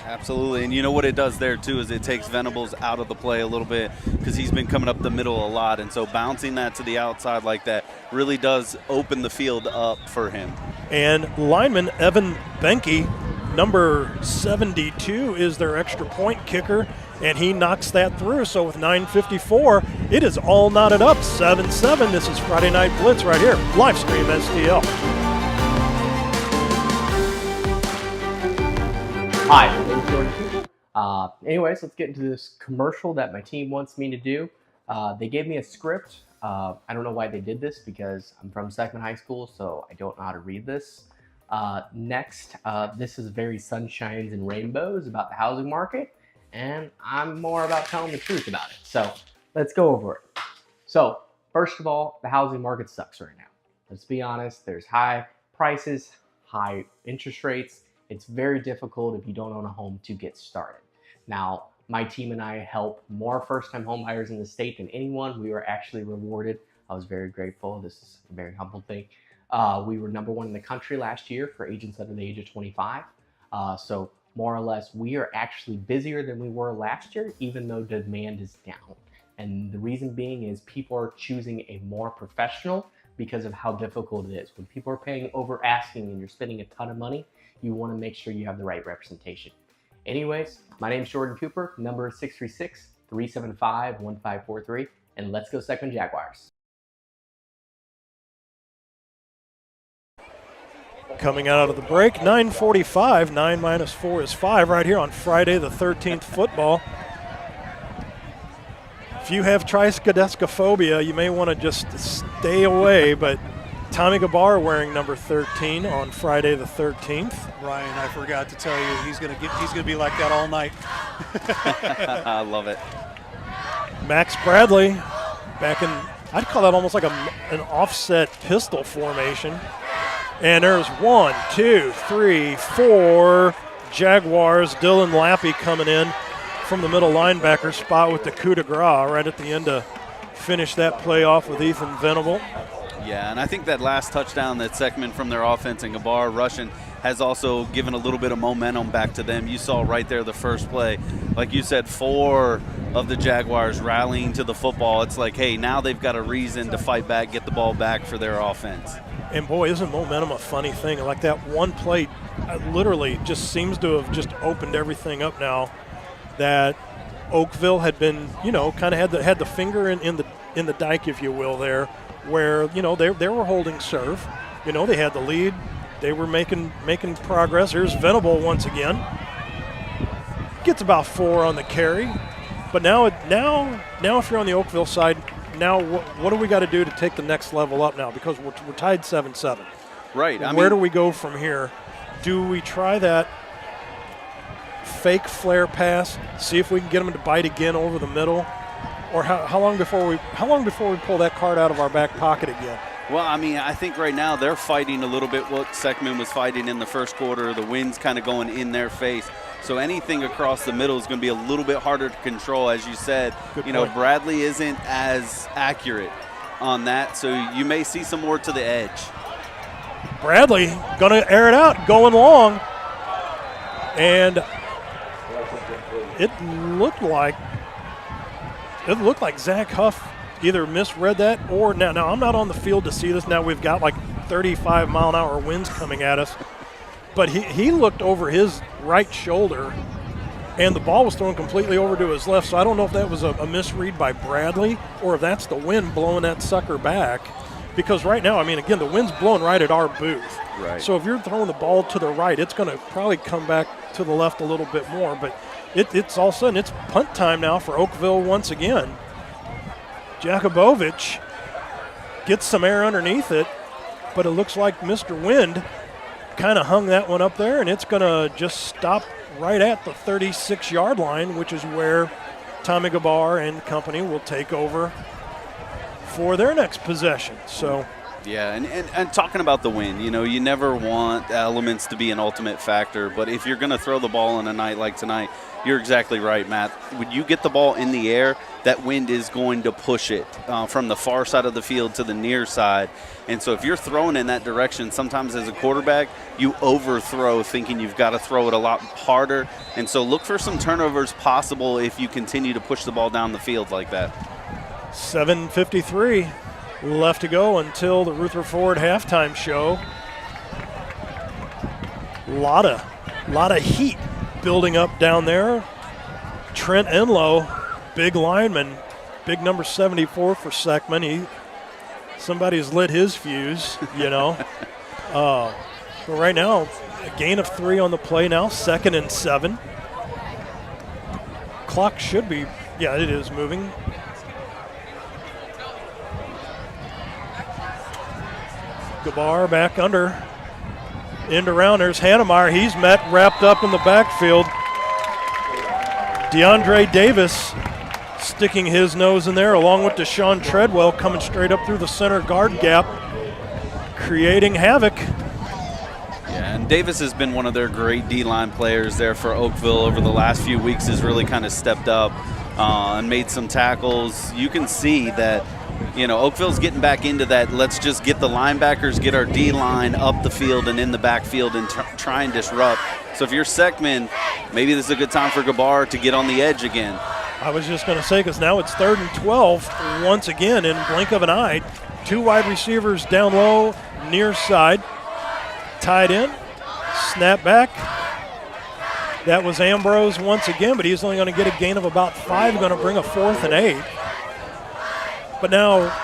Absolutely, and you know what it does there too is it takes Venables out of the play a little bit because he's been coming up the middle a lot, and so bouncing that to the outside like that really does open the field up for him. And lineman Evan Benke, number 72, is their extra point kicker, and he knocks that through. So with 9:54, it is all knotted up, 7-7. This is Friday Night Blitz right here, live stream STL. Hi, my name is Jordan Cooper. Anyways, let's get into this commercial that my team wants me to do. They gave me a script. I don't know why they did this because I'm from Seckman High School, so I don't know how to read this. Next, this is very sunshines and rainbows about the housing market, and I'm more about telling the truth about it. So let's go over it. So first of all, the housing market sucks right now. Let's be honest, there's high prices, high interest rates. It's very difficult if you don't own a home to get started. Now, my team and I help more first-time home buyers in the state than anyone. We were actually rewarded. I was very grateful. This is a very humble thing. We were #1 in the country last year for agents under the age of 25. So more or less, we are actually busier than we were last year, even though demand is down. And the reason being is people are choosing a more professional because of how difficult it is. When people are paying over asking and you're spending a ton of money, you want to make sure you have the right representation. Anyways, my name is Jordan Cooper, number 636-375-1543, and let's go Seckman Jaguars. Coming out of the break, 9:45, 9 minus 4 is 5 right here on Friday the 13th football. If you have triskaidekaphobia, you may want to just stay away, but Tommy Gabar wearing number 13 on Friday the 13th. Ryan, I forgot to tell you, he's gonna be like that all night. I love it. Max Bradley back in, I'd call that almost like an offset pistol formation. And there's 1, 2, 3, 4 Jaguars. Dylan Lappy coming in from the middle linebacker spot with the coup de grace right at the end to finish that play off with Ethan Venable. Yeah, and I think that last touchdown that Seckman from their offense and Gabar rushing has also given a little bit of momentum back to them. You saw right there the first play. Like you said, 4 of the Jaguars rallying to the football. It's like, hey, now they've got a reason to fight back, get the ball back for their offense. And, boy, isn't momentum a funny thing? Like that one play literally just seems to have just opened everything up now that Oakville had been, kind of had the finger in the dike, if you will, there, where, they were holding serve. They had the lead. They were making progress. Here's Venable once again. Gets about 4 on the carry. But now if you're on the Oakville side, now what do we got to do to take the next level up now? Because we're tied 7-7. Right. Where do we go from here? Do we try that fake flare pass, see if we can get them to bite again over the middle? Or how long before we pull that card out of our back pocket again? Well, I think right now they're fighting a little bit what Seckman was fighting in the first quarter. The wind's kind of going in their face. So anything across the middle is going to be a little bit harder to control. As you said, Good point. Bradley isn't as accurate on that. So you may see some more to the edge. Bradley going to air it out, going long. And it looked like Zach Huff either misread that or now I'm not on the field to see this. Now we've got like 35-mile-an-hour winds coming at us. But he looked over his right shoulder, and the ball was thrown completely over to his left. So I don't know if that was a misread by Bradley or if that's the wind blowing that sucker back. Because right now, again, the wind's blowing right at our booth. Right. So if you're throwing the ball to the right, it's going to probably come back to the left a little bit more. But it's all of a sudden, it's punt time now for Oakville once again. Jakubowicz gets some air underneath it, but it looks like Mr. Wind kind of hung that one up there, and it's going to just stop right at the 36-yard line, which is where Tommy Gabar and company will take over for their next possession. So, yeah, and talking about the wind, you never want elements to be an ultimate factor, but if you're going to throw the ball on a night like tonight, you're exactly right, Matt. When you get the ball in the air, that wind is going to push it from the far side of the field to the near side. And so if you're throwing in that direction, sometimes as a quarterback, you overthrow thinking you've got to throw it a lot harder. And so look for some turnovers possible if you continue to push the ball down the field like that. 7:53 left to go until the Rutherford halftime show. Lot of heat building up down there. Trent Enlow, big lineman, big number 74 for Seckman. Somebody's lit his fuse, But right now, a gain of 3 on the play now, 2nd and 7. Clock should be, it is moving. Gabar back under. End around, there's Hannemeyer. He's wrapped up in the backfield. DeAndre Davis sticking his nose in there along with Deshaun Treadwell coming straight up through the center guard gap, creating havoc. Yeah, and Davis has been one of their great D-line players there for Oakville over the last few weeks, has really kind of stepped up and made some tackles. You can see that Oakville's getting back into that. Let's just get the linebackers, get our D-line up the field and in the backfield and try and disrupt. So if you're Seckman, maybe this is a good time for Gabar to get on the edge again. I was just going to say, because now it's 3rd and 12 once again in blink of an eye. 2 wide receivers down low, near side. Tied in, snap back. That was Ambrose once again, but he's only going to get a gain of about 5, going to bring a 4th and 8. But now,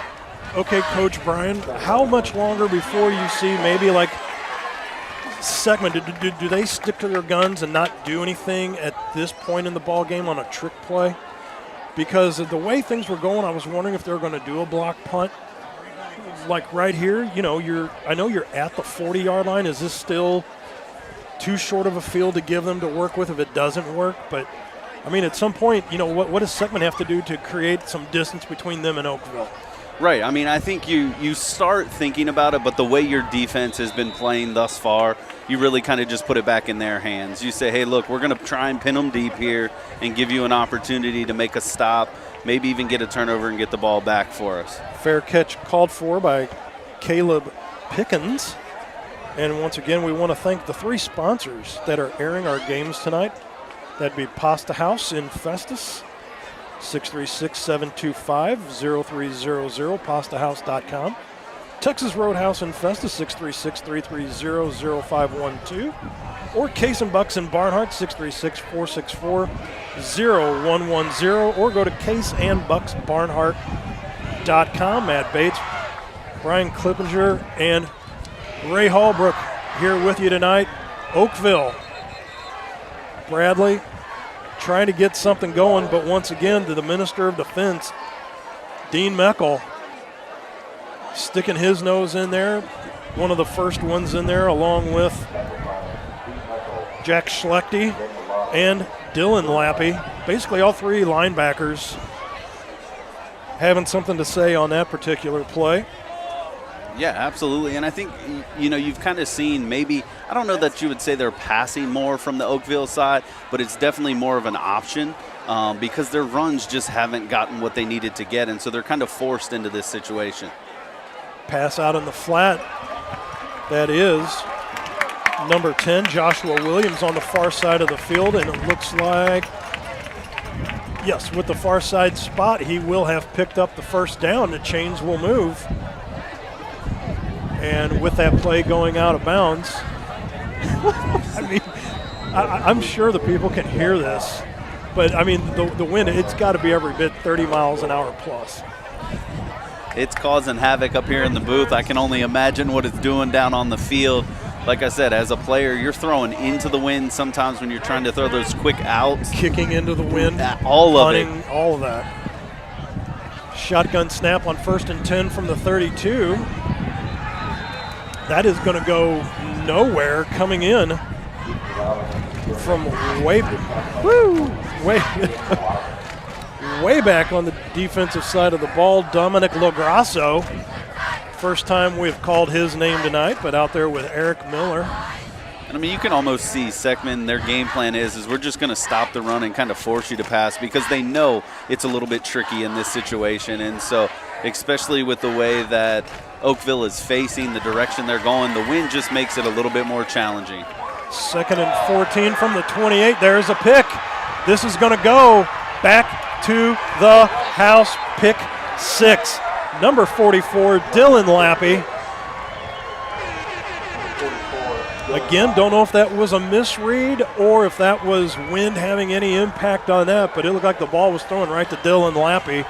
okay, Coach Brian, how much longer before you see maybe like Seckman, do they stick to their guns and not do anything at this point in the ball game on a trick play? Because of the way things were going, I was wondering if they were going to do a block punt. Like right here, I know you're at the 40-yard line. Is this still too short of a field to give them to work with if it doesn't work? But at some point, what does Seckman have to do to create some distance between them and Oakville? Right. I think you start thinking about it, but the way your defense has been playing thus far, you really kind of just put it back in their hands. You say, hey, look, we're going to try and pin them deep here and give you an opportunity to make a stop, maybe even get a turnover and get the ball back for us. Fair catch called for by Caleb Pickens. And once again, we want to thank the 3 sponsors that are airing our games tonight. That'd be Pasta House in Festus, 636-725-0300, pastahouse.com. Texas Roadhouse in Festus, 636-330-0512. Or Case and Bucks in Barnhart, 636-464-0110. Or go to caseandbucksbarnhart.com. Matt Bates, Brian Clippinger, and Ray Hallbrook here with you tonight. Oakville, Bradley trying to get something going, but once again to the Minister of Defense, Dean Meckel, sticking his nose in there, one of the first ones in there, along with Jack Schlechte and Dylan Lappy. Basically all 3 linebackers having something to say on that particular play. Yeah, absolutely. And I think, you've kind of seen maybe, I don't know that you would say they're passing more from the Oakville side, but it's definitely more of an option because their runs just haven't gotten what they needed to get, and so they're kind of forced into this situation. Pass out in the flat. That is number 10, Joshua Williams, on the far side of the field, and it looks like, yes, with the far side spot, he will have picked up the first down. The chains will move. And with that play going out of bounds, I mean, I'm sure the people can hear this, but I mean, the wind, it's got to be every bit 30 miles an hour plus. It's causing havoc up here in the booth. I can only imagine what it's doing down on the field. Like I said, as a player, you're throwing into the wind sometimes when you're trying to throw those quick outs. Kicking into the wind. All of it. All of that. Shotgun snap on 1st and 10 from the 32. That is going to go nowhere, coming in from way back on the defensive side of the ball. Dominic Lograsso. First time we've called his name tonight, but out there with Eric Miller. And I mean, you can almost see Seckman, their game plan is we're just going to stop the run and kind of force you to pass because they know it's a little bit tricky in this situation. And so, especially with the way that Oakville is facing, the direction they're going, the wind just makes it a little bit more challenging. 2nd and 14 from the 28. There's a pick. This is going to go back to the house. Pick 6. Number 44, Dylan Lappy. Again, don't know if that was a misread or if that was wind having any impact on that, but it looked like the ball was thrown right to Dylan Lappy.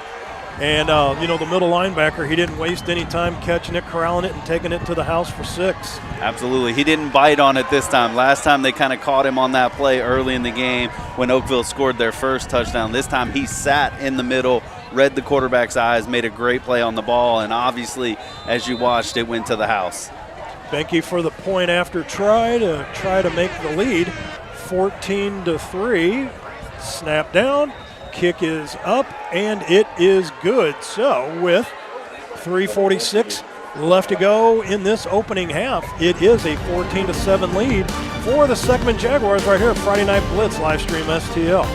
And, the middle linebacker, he didn't waste any time catching it, corralling it, and taking it to the house for 6. Absolutely. He didn't bite on it this time. Last time they kind of caught him on that play early in the game when Oakville scored their first touchdown. This time he sat in the middle, read the quarterback's eyes, made a great play on the ball, and obviously, as you watched, it went to the house. Benke for the point after try to make the lead, 14-3. Snap down. Kick is up, and it is good. So with 3:46 left to go in this opening half, it is a 14-7 lead for the Seckman Jaguars right here at Friday Night Blitz live stream STL.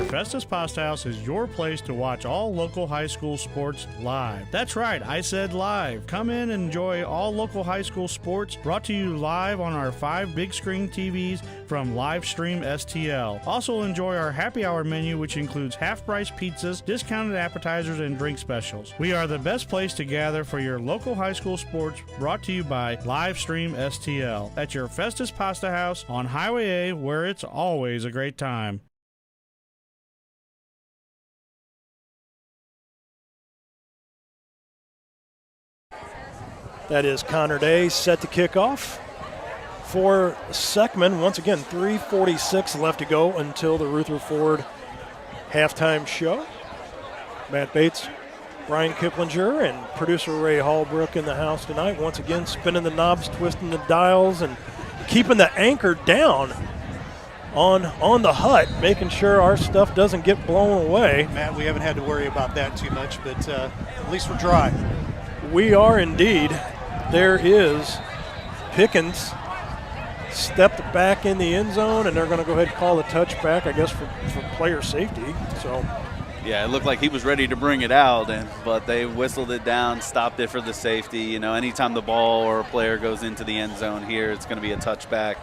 Festus Pasta House is your place to watch all local high school sports live. That's right, I said live. Come in and enjoy all local high school sports brought to you live on our 5 big screen TVs from Livestream STL. Also enjoy our happy hour menu, which includes half-price pizzas, discounted appetizers, and drink specials. We are the best place to gather for your local high school sports, brought to you by Livestream STL at your Festus Pasta House on Highway A, where it's always a great time. That is Connor Day set to kick off for Seckman. Once again, 3:46 left to go until the Rutherford halftime show. Matt Bates, Brian Kiplinger, and producer Ray Hallbrook in the house tonight. Once again, spinning the knobs, twisting the dials, and keeping the anchor down on the hut, making sure our stuff doesn't get blown away. Matt, we haven't had to worry about that too much, but at least we're dry. We are indeed. There is Pickens stepped back in the end zone, and they're going to go ahead and call the touchback, I guess, for player safety. So Yeah, it looked like he was ready to bring it out, but they whistled it down, stopped it for the safety. You know, anytime the ball or a player goes into the end zone here, it's going to be a touchback.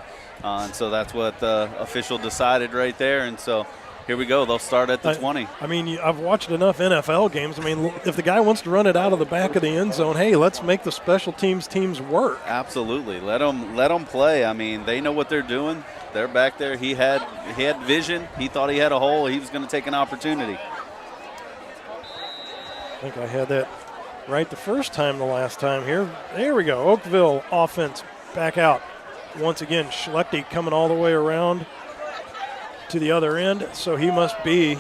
And so that's what the official decided right there. And so here we go. They'll start at the 20. I mean, I've watched enough NFL games. I mean, if the guy wants to run it out of the back of the end zone, hey, let's make the special teams work. Absolutely. Let them play. I mean, they know what they're doing. They're back there. He had vision. He thought he had a hole. He was going to take an opportunity. I think I had that right the first time the last time here. There we go. Oakville offense back out. Once again, Schlechte coming all the way around to the other end, so he must be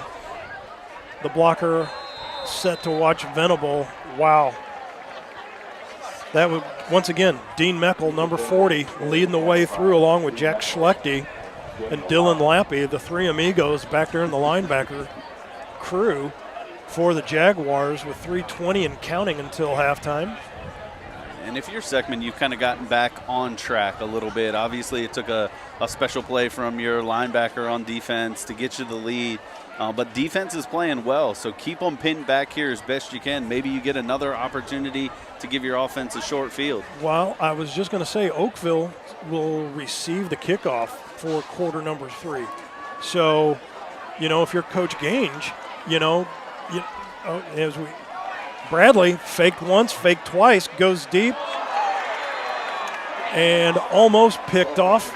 the blocker set to watch Venable. Wow. That would, once again, Dean Meckel, number 40, leading the way through along with Jack Schlechte and Dylan Lappy, the three amigos back there in the linebacker crew for the Jaguars with 3:20 and counting until halftime. And if you're Seckman, you've kind of gotten back on track a little bit. Obviously, it took a special play from your linebacker on defense to get you the lead. But defense is playing well, so keep them pinned back here as best you can. Maybe you get another opportunity to give your offense a short field. Well, I was just going to say Oakville will receive the kickoff for quarter number 3. So, you know, if you're Coach Gange, Bradley faked once, faked twice, goes deep, and almost picked off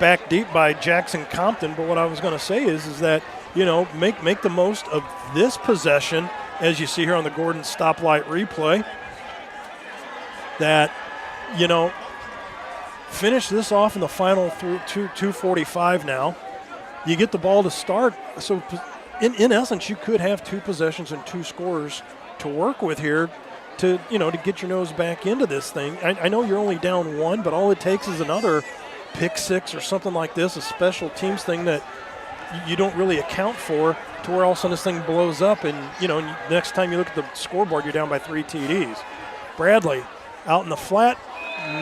back deep by Jackson Compton. But what I was going to say is that, you know, make the most of this possession, as you see here on the Gordon stoplight replay, that, you know, finish this off in the final 2:45 now. You get the ball to start. So in essence, you could have 2 possessions and 2 scores to work with here to get your nose back into this thing. I know you're only down 1, but all it takes is another pick 6 or something like this, a special teams thing that you don't really account for, to where all of a sudden this thing blows up, and next time you look at the scoreboard, you're down by 3 TDs. Bradley out in the flat,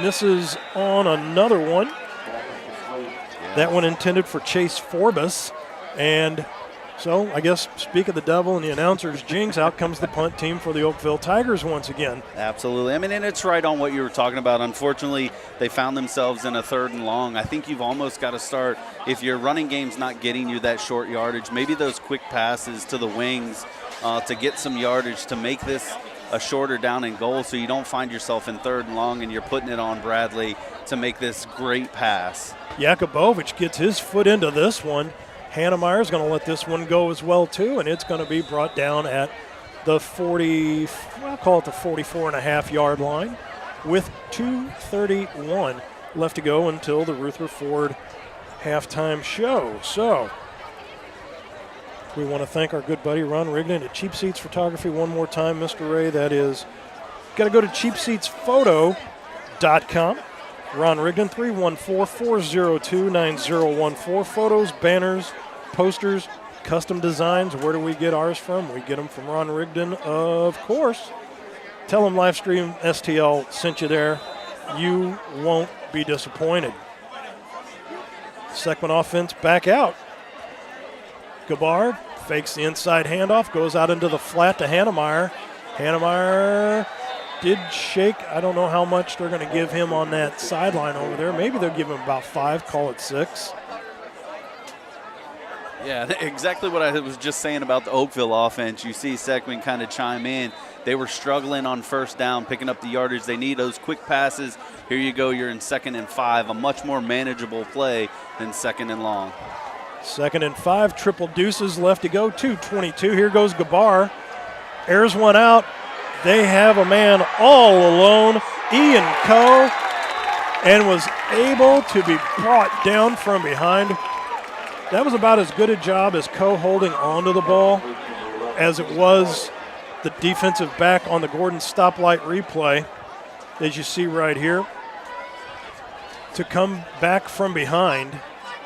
misses on another one. That one intended for Chase Forbus, and so I guess speak of the devil and the announcer's jinx, out comes the punt team for the Oakville Tigers once again. Absolutely. I mean, and it's right on what you were talking about. Unfortunately, they found themselves in a 3rd and long. I think you've almost got to start, if your running game's not getting you that short yardage, maybe those quick passes to the wings to get some yardage to make this a shorter down and goal, so you don't find yourself in 3rd and long and you're putting it on Bradley to make this great pass. Yakubovich gets his foot into this one. Hannemeyer going to let this one go as well, too, and it's going to be brought down at the 40, I'll call it the 44.5-yard line, with 2:31 left to go until the Rutherford halftime show. So we want to thank our good buddy Ron Rigdon at Cheap Seats Photography one more time, Mr. Ray. That is, got to go to cheapseatsphoto.com. Ron Rigdon, 314-402-9014. Photos, banners, posters, custom designs. Where do we get ours from? We get them from Ron Rigdon, of course. Tell them Livestream STL sent you there. You won't be disappointed. Seckman offense back out. Gabar fakes the inside handoff, goes out into the flat to Hannemeyer. Hannemeyer did shake. I don't know how much they're going to give him on that sideline over there. Maybe they'll give him about 5, call it 6. Yeah, exactly what I was just saying about the Oakville offense. You see Seckman kind of chime in. They were struggling on 1st down, picking up the yardage they need. Those quick passes, here you go, you're in 2nd and 5, a much more manageable play than 2nd and long. 2nd and 5, triple deuces left to go, 2:22. Here goes Gabar. Airs one out. They have a man all alone, Ian Coe, and was able to be brought down from behind. That was about as good a job as Coe holding onto the ball as it was the defensive back on the Gordon stoplight replay, as you see right here, to come back from behind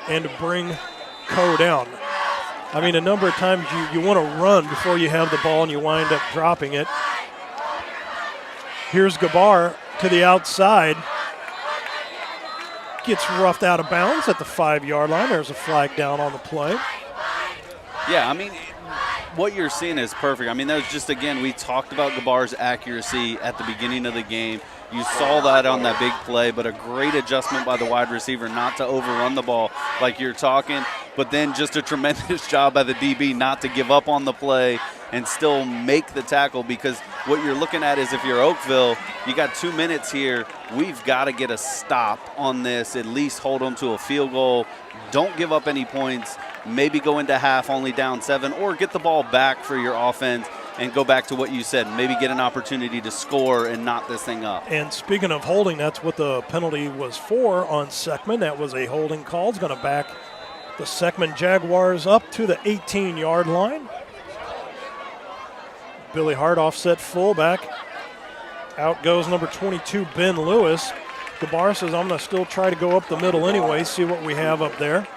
and to bring Coe down. I mean, a number of times you want to run before you have the ball and you wind up dropping it. Here's Gabar to the outside. Gets roughed out of bounds at the 5-yard line. There's a flag down on the play. Yeah, I mean, what you're seeing is perfect. I mean, that was just, again, we talked about Gabar's accuracy at the beginning of the game. You saw that on that big play, but a great adjustment by the wide receiver not to overrun the ball like you're talking, but then just a tremendous job by the DB not to give up on the play and still make the tackle, because what you're looking at is if you're Oakville, you got 2 minutes here. We've got to get a stop on this, at least hold them to a field goal. Don't give up any points. Maybe go into half only down 7, or get the ball back for your offense and go back to what you said. Maybe get an opportunity to score and knot this thing up. And speaking of holding, that's what the penalty was for on Seckman. That was a holding call. It's going to back the Seckman Jaguars up to the 18-yard line. Billy Hart offset fullback. Out goes number 22, Ben Lewis. Gabar says, I'm going to still try to go up the middle anyway, see what we have up there.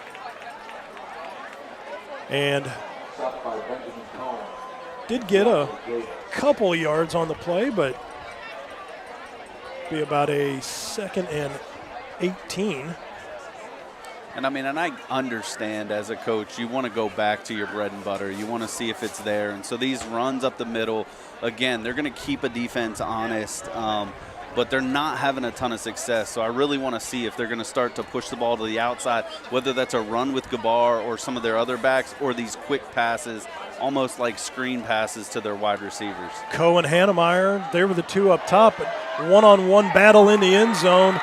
And did get a couple yards on the play, but be about a 2nd and 18. And I mean, and I understand as a coach, you want to go back to your bread and butter. You want to see if it's there. And so these runs up the middle, again, they're going to keep a defense honest, but they're not having a ton of success. So I really want to see if they're going to start to push the ball to the outside, whether that's a run with Gabar or some of their other backs, or these quick passes, almost like screen passes to their wide receivers. Coe and Hannemeyer, they were the two up top, but one-on-one battle in the end zone.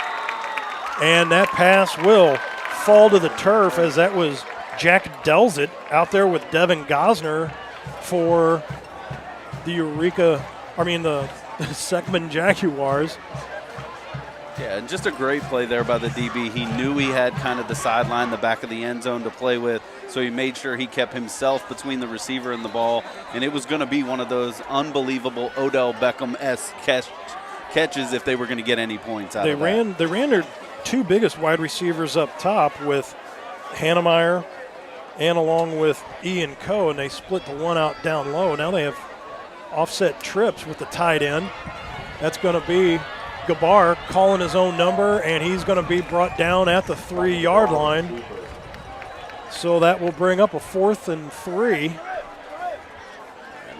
And that pass will fall to the turf, as that was Jack Delzit out there with Devin Gosner for the Seckman Jaguars. Yeah, and just a great play there by the DB. He knew he had kind of the sideline, the back of the end zone to play with, so he made sure he kept himself between the receiver and the ball, and it was going to be one of those unbelievable Odell Beckham-esque catches if they were going to get any points out of that. They ran their two biggest wide receivers up top with Hannemeyer and along with Ian Coe, and they split the one out down low. Now they have offset trips with the tight end. That's going to be Gabar calling his own number, and he's going to be brought down at the 3-yard line. So that will bring up a 4th and 3.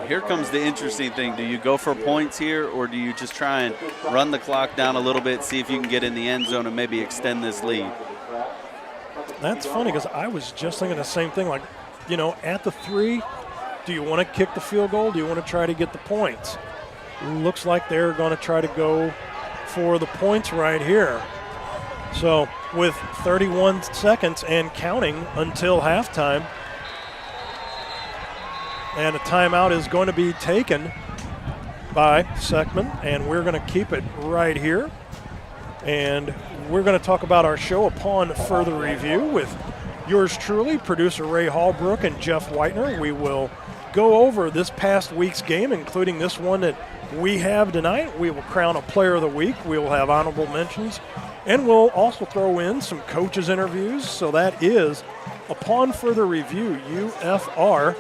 Here comes the interesting thing. Do you go for points here, or do you just try and run the clock down a little bit, see if you can get in the end zone and maybe extend this lead? That's funny, because I was just thinking the same thing. Like, at the 3, do you want to kick the field goal? Do you want to try to get the points? Looks like they're going to try to go for the points right here. So with 31 seconds and counting until halftime, and a timeout is going to be taken by Seckman, and we're going to keep it right here. And we're going to talk about our show upon further review with yours truly, producer Ray Hallbrook and Jeff Whitener. We will go over this past week's game, including this one that we have tonight. We will crown a player of the week. We will have honorable mentions, and we'll also throw in some coaches' interviews. So that is upon further review, UFR.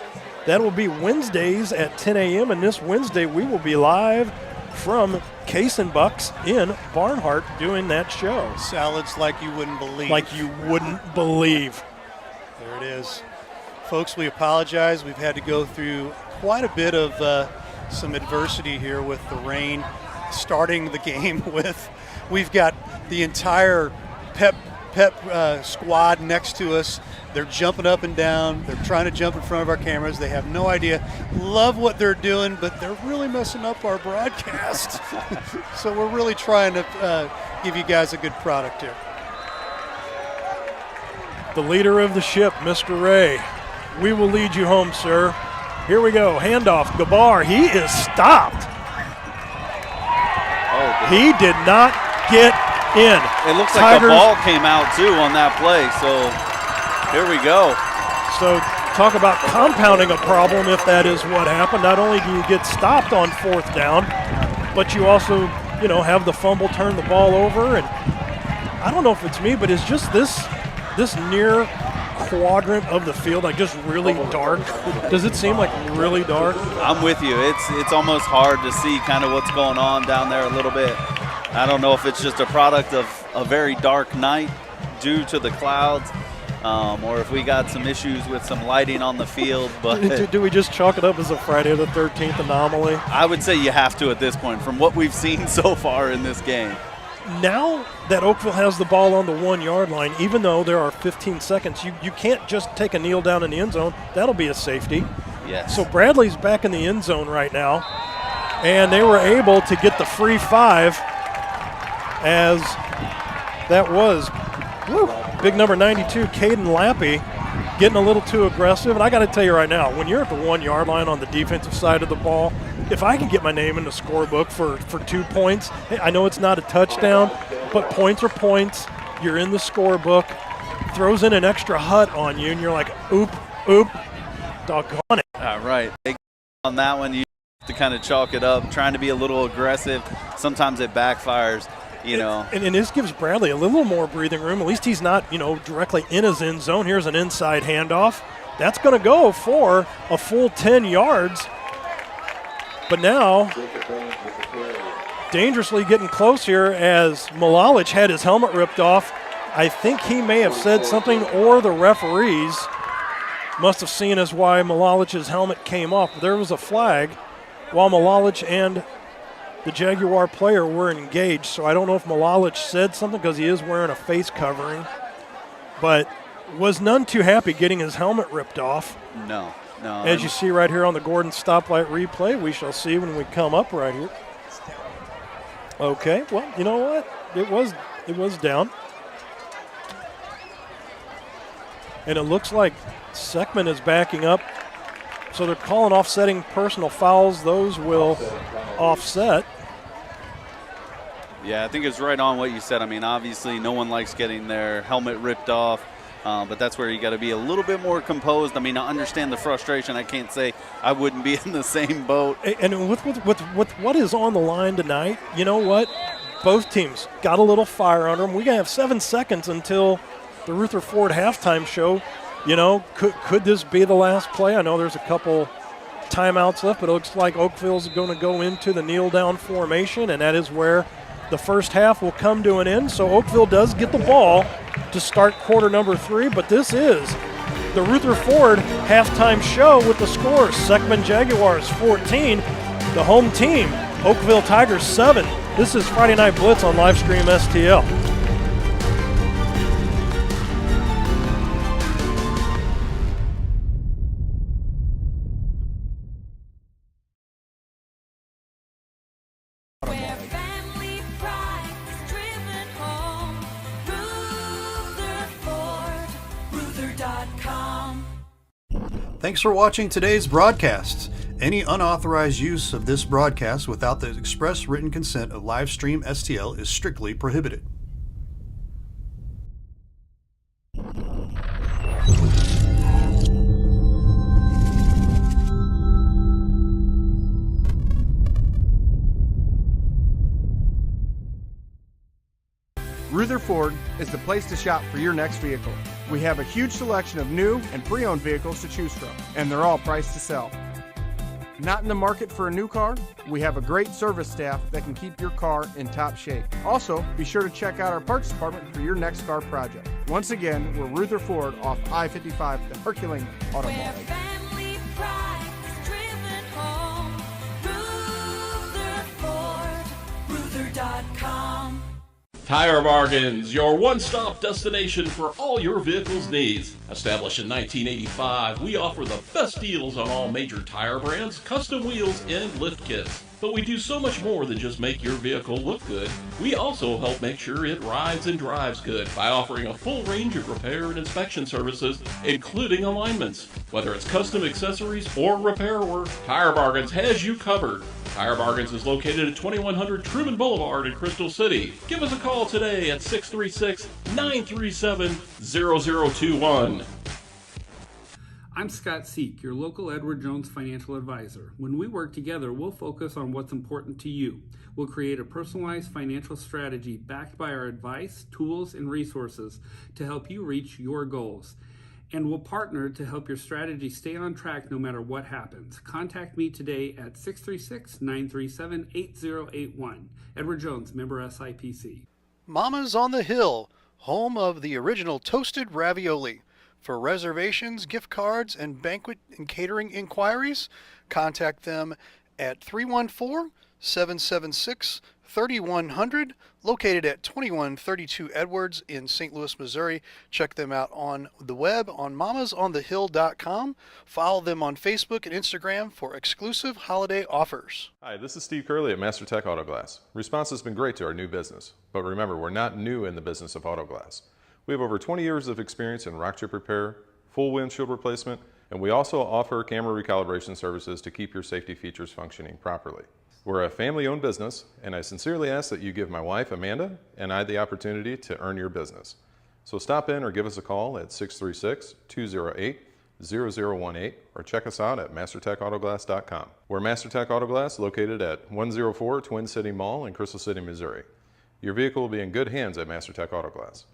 That will be Wednesdays at 10 a.m. And this Wednesday we will be live from Case and Bucks in Barnhart doing that show. Salads like you wouldn't believe. Like you wouldn't believe. There it is. Folks, we apologize. We've had to go through quite a bit of some adversity here with the rain starting the game with. We've got the entire pep squad next to us. They're jumping up and down. They're trying to jump in front of our cameras. They have no idea. Love what they're doing, but they're really messing up our broadcast. So we're really trying to give you guys a good product here. The leader of the ship, Mr. Ray. We will lead you home, sir. Here we go. Handoff. Gabar. He is stopped. He did not get in. It looks like the ball came out, too, on that play. So here we go. So talk about compounding a problem if that is what happened. Not only do you get stopped on 4th down, but you also, have the fumble, turn the ball over. And I don't know if it's me, but it's just this near quadrant of the field, like just really dark. Does it seem like really dark? I'm with you. It's almost hard to see kind of what's going on down there a little bit. I don't know if it's just a product of a very dark night due to the clouds. or if we got some issues with some lighting on the field. But do we just chalk it up as a Friday the 13th anomaly? I would say you have to at this point from what we've seen so far in this game. Now that Oakville has the ball on the 1 yard line, even though there are 15 seconds, you can't just take a kneel down in the end zone. That'll be a safety. Yes. So Bradley's back in the end zone right now, and they were able to get the free 5 as that was big number 92, Caden Lappy, getting a little too aggressive. And I got to tell you right now, when you're at the 1 yard line on the defensive side of the ball, if I can get my name in the scorebook for 2 points, hey, I know it's not a touchdown, but points are points. You're in the scorebook, throws in an extra hut on you, and you're like, oop, doggone it. All right. On that one, you have to kind of chalk it up, trying to be a little aggressive. Sometimes it backfires, you know. And this gives Bradley a little more breathing room. At least he's not, directly in his end zone. Here's an inside handoff. That's going to go for a full 10 yards. But now, dangerously getting close here as Malalich had his helmet ripped off. I think he may have said something, or the referees must have seen as why Malalich's helmet came off. There was a flag while Malalich and the Jaguar player were engaged. So I don't know if Malalich said something because he is wearing a face covering, but was none too happy getting his helmet ripped off. No. As you see right here on the Gordon stoplight replay, we shall see when we come up right here. Okay, well, you know what? It was down. And it looks like Seckman is backing up. So they're calling offsetting personal fouls. Those will offset. Yeah, I think it's right on what you said. I mean, obviously no one likes getting their helmet ripped off. But that's where you got to be a little bit more composed. I mean, I understand the frustration. I can't say I wouldn't be in the same boat. And with what is on the line tonight, you know what? Both teams got a little fire under them. We got to have 7 seconds until the Rutherford halftime show. Could this be the last play? I know there's a couple timeouts left, but it looks like Oakville's going to go into the kneel-down formation, and that is where the first half will come to an end. So Oakville does get the ball to start quarter number 3, but this is the Rutherford halftime show with the scores. Seckman Jaguars 14, the home team, Oakville Tigers 7. This is Friday Night Blitz on Livestream STL. Thanks for watching today's broadcast. Any unauthorized use of this broadcast without the express written consent of Livestream STL is strictly prohibited. Rutherford is the place to shop for your next vehicle. We have a huge selection of new and pre-owned vehicles to choose from, and they're all priced to sell. Not in the market for a new car? We have a great service staff that can keep your car in top shape. Also, be sure to check out our parts department for your next car project. Once again, we're Rutherford off I-55, the Herculean Auto Mall. Family pride is driven home. Rutherford, Ruther.com. Tire Bargains, your one-stop destination for all your vehicle's needs. Established in 1985, we offer the best deals on all major tire brands, custom wheels, and lift kits. But we do so much more than just make your vehicle look good. We also help make sure it rides and drives good by offering a full range of repair and inspection services, including alignments. Whether it's custom accessories or repair work, Tire Bargains has you covered. Tire Bargains is located at 2100 Truman Boulevard in Crystal City. Give us a call today at 636-937-0021. I'm Scott Seek, your local Edward Jones financial advisor. When we work together, we'll focus on what's important to you. We'll create a personalized financial strategy backed by our advice, tools, and resources to help you reach your goals. And we'll partner to help your strategy stay on track no matter what happens. Contact me today at 636-937-8081. Edward Jones, member SIPC. Mama's on the Hill, home of the original toasted ravioli. For reservations, gift cards, and banquet and catering inquiries, contact them at 314-776-3100, located at 2132 Edwards in St. Louis, Missouri. Check them out on the web on mamasonthehill.com. Follow them on Facebook and Instagram for exclusive holiday offers. Hi, this is Steve Curley at Master Tech Auto Glass. Response has been great to our new business, but remember, we're not new in the business of auto glass. We have over 20 years of experience in rock chip repair, full windshield replacement, and we also offer camera recalibration services to keep your safety features functioning properly. We're a family-owned business, and I sincerely ask that you give my wife, Amanda, and I the opportunity to earn your business. So stop in or give us a call at 636-208-0018 or check us out at mastertechautoglass.com. We're Master Tech Auto Glass, located at 104 Twin City Mall in Crystal City, Missouri. Your vehicle will be in good hands at Master Tech Auto Glass.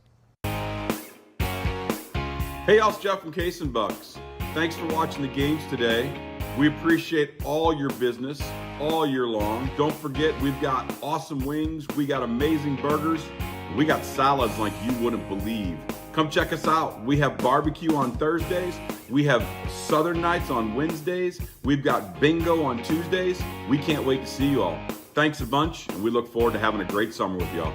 Hey, y'all, it's Jeff from Case and Bucks. Thanks for watching the games today. We appreciate all your business all year long. Don't forget, we've got awesome wings, we got amazing burgers, and we got salads like you wouldn't believe. Come check us out. We have barbecue on Thursdays. We have Southern Nights on Wednesdays. We've got bingo on Tuesdays. We can't wait to see you all. Thanks a bunch, and we look forward to having a great summer with y'all.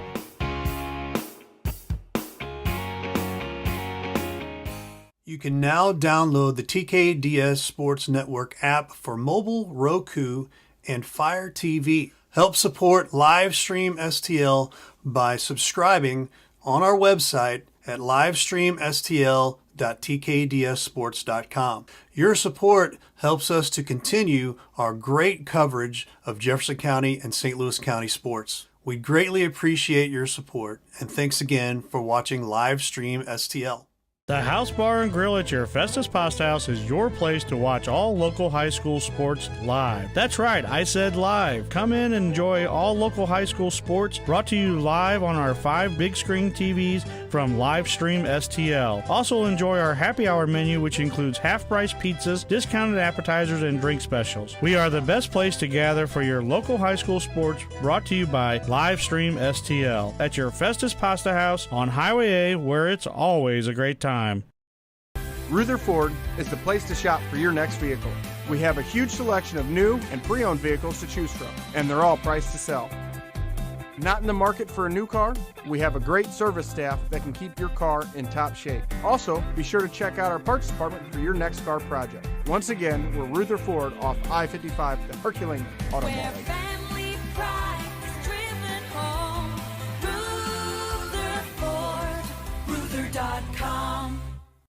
You can now download the TKDS Sports Network app for mobile, Roku, and Fire TV. Help support Livestream STL by subscribing on our website at livestreamstl.tkdssports.com. Your support helps us to continue our great coverage of Jefferson County and St. Louis County sports. We greatly appreciate your support, and thanks again for watching Livestream STL. The House Bar and Grill at your Festus Pasta House is your place to watch all local high school sports live. That's right, I said live. Come in and enjoy all local high school sports brought to you live on our 5 big screen TVs from Livestream STL. Also enjoy our happy hour menu, which includes half-price pizzas, discounted appetizers, and drink specials. We are the best place to gather for your local high school sports, brought to you by Livestream STL at your Festus Pasta House on Highway A, where it's always a great time. Ruther Ford is the place to shop for your next vehicle. We have a huge selection of new and pre-owned vehicles to choose from, and they're all priced to sell. Not in the market for a new car? We have a great service staff that can keep your car in top shape. Also, be sure to check out our parts department for your next car project. Once again, we're Ruther Ford off I-55, the Herculean Auto Mall. Where family pride is driven home. Rutherford.com.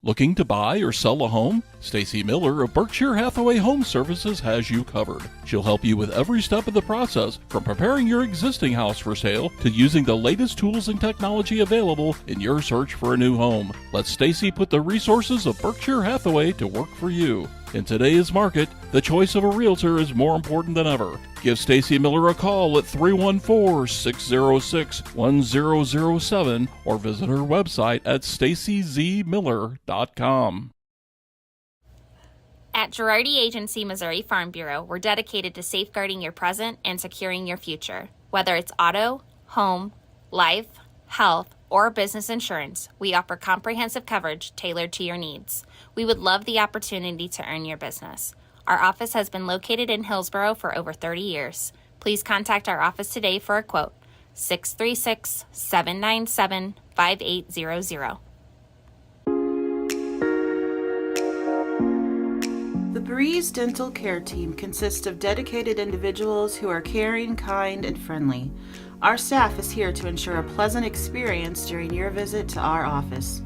Looking to buy or sell a home? Stacy Miller of Berkshire Hathaway Home Services has you covered. She'll help you with every step of the process, from preparing your existing house for sale to using the latest tools and technology available in your search for a new home. Let Stacy put the resources of Berkshire Hathaway to work for you. In today's market, the choice of a realtor is more important than ever. Give Stacy Miller a call at 314-606-1007 or visit her website at stacyzmiller.com. At Girardi Agency Missouri Farm Bureau, we're dedicated to safeguarding your present and securing your future. Whether it's auto, home, life, health, or business insurance, we offer comprehensive coverage tailored to your needs. We would love the opportunity to earn your business. Our office has been located in Hillsborough for over 30 years. Please contact our office today for a quote, 636-797-5800. The Breeze Dental Care Team consists of dedicated individuals who are caring, kind, and friendly. Our staff is here to ensure a pleasant experience during your visit to our office.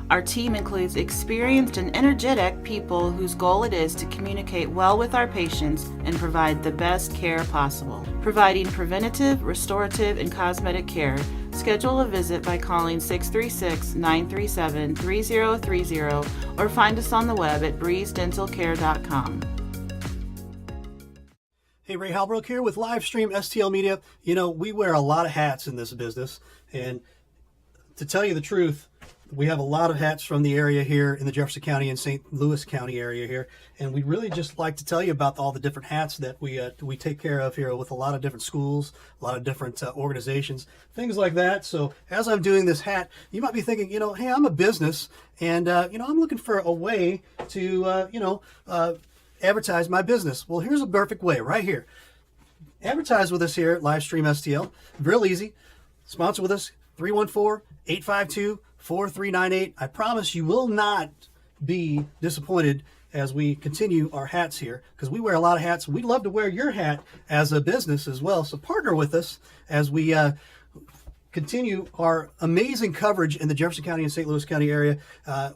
Our team includes experienced and energetic people whose goal it is to communicate well with our patients and provide the best care possible. Providing preventative, restorative, and cosmetic care, schedule a visit by calling 636-937-3030 or find us on the web at breezedentalcare.com. Hey, Ray Halbrook here with Livestream STL Media. You know, we wear a lot of hats in this business, and to tell you the truth, We have a lot of hats from the area here in the Jefferson County and St. Louis County area here, and we'd really just like to tell you about all the different hats that we take care of here with a lot of different schools, a lot of different organizations, things like that. So as I'm doing this hat, you might be thinking, hey, I'm a business, and I'm looking for a way to advertise my business. Well, here's a perfect way right here. Advertise with us here at Livestream STL. Real easy. Sponsor with us, 314-852-4398. I promise you will not be disappointed as we continue our hats here, because we wear a lot of hats. We'd love to wear your hat as a business as well. So partner with us as we continue our amazing coverage in the Jefferson County and St. Louis County area.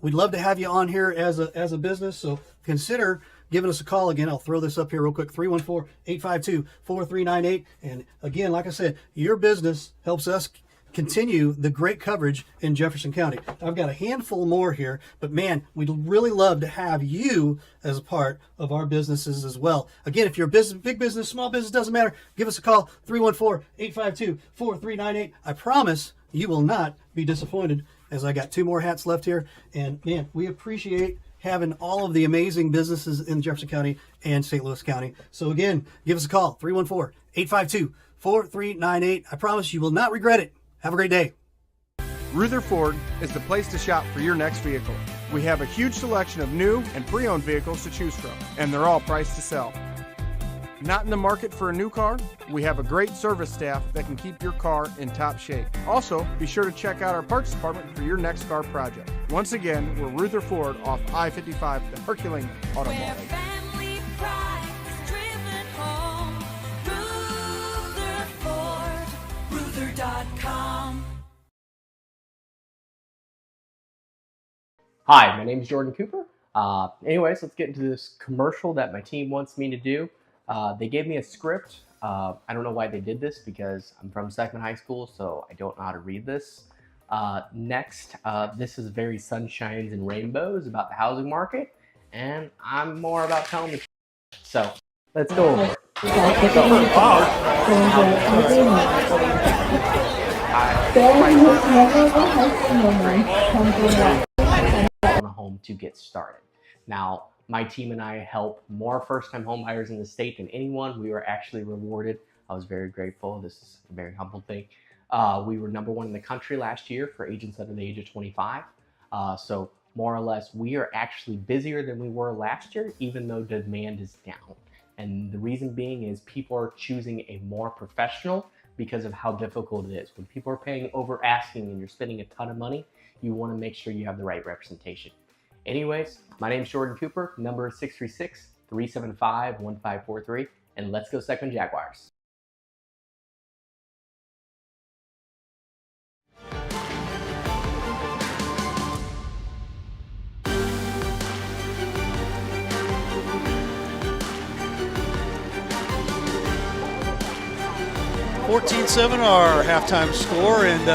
We'd love to have you on here as a business. So consider giving us a call. Again, I'll throw this up here real quick, 314-852-4398. And again, like I said, your business helps us continue the great coverage in Jefferson County. I've got a handful more here, but man, we'd really love to have you as a part of our businesses as well. Again, if you're a business, big business, small business, doesn't matter, give us a call, 314-852-4398. I promise you will not be disappointed, as I got 2 more hats left here. And man, we appreciate having all of the amazing businesses in Jefferson County and St. Louis County. So again, give us a call, 314-852-4398. I promise you will not regret it. Have a great day. Ruther Ford is the place to shop for your next vehicle. We have a huge selection of new and pre-owned vehicles to choose from, and they're all priced to sell. Not in the market for a new car? We have a great service staff that can keep your car in top shape. Also, be sure to check out our parts department for your next car project. Once again, we're Ruther Ford off I-55, the Herculean Auto Mall. Where family pride is driven home. Rutherford.com. Hi, my name is Jordan Cooper. Anyways, let's get into this commercial that my team wants me to do. They gave me a script. I don't know why they did this because I'm from Seckman High School, so I don't know how to read this. Next, this is very sunshines and rainbows about the housing market, and I'm more about telling the So, let's go over it. On a home to get started. Now, my team and I help more first-time home buyers in the state than anyone. We were actually rewarded. I was very grateful. This is a very humble thing. We were #1 in the country last year for agents under the age of 25. So more or less, we are actually busier than we were last year, even though demand is down. And the reason being is people are choosing a more professional because of how difficult it is. When people are paying over asking and you're spending a ton of money, you want to make sure you have the right representation. Anyways, my name is Jordan Cooper, number is 636-375-1543, and let's go Seckman Jaguars. $14-7 our halftime score, and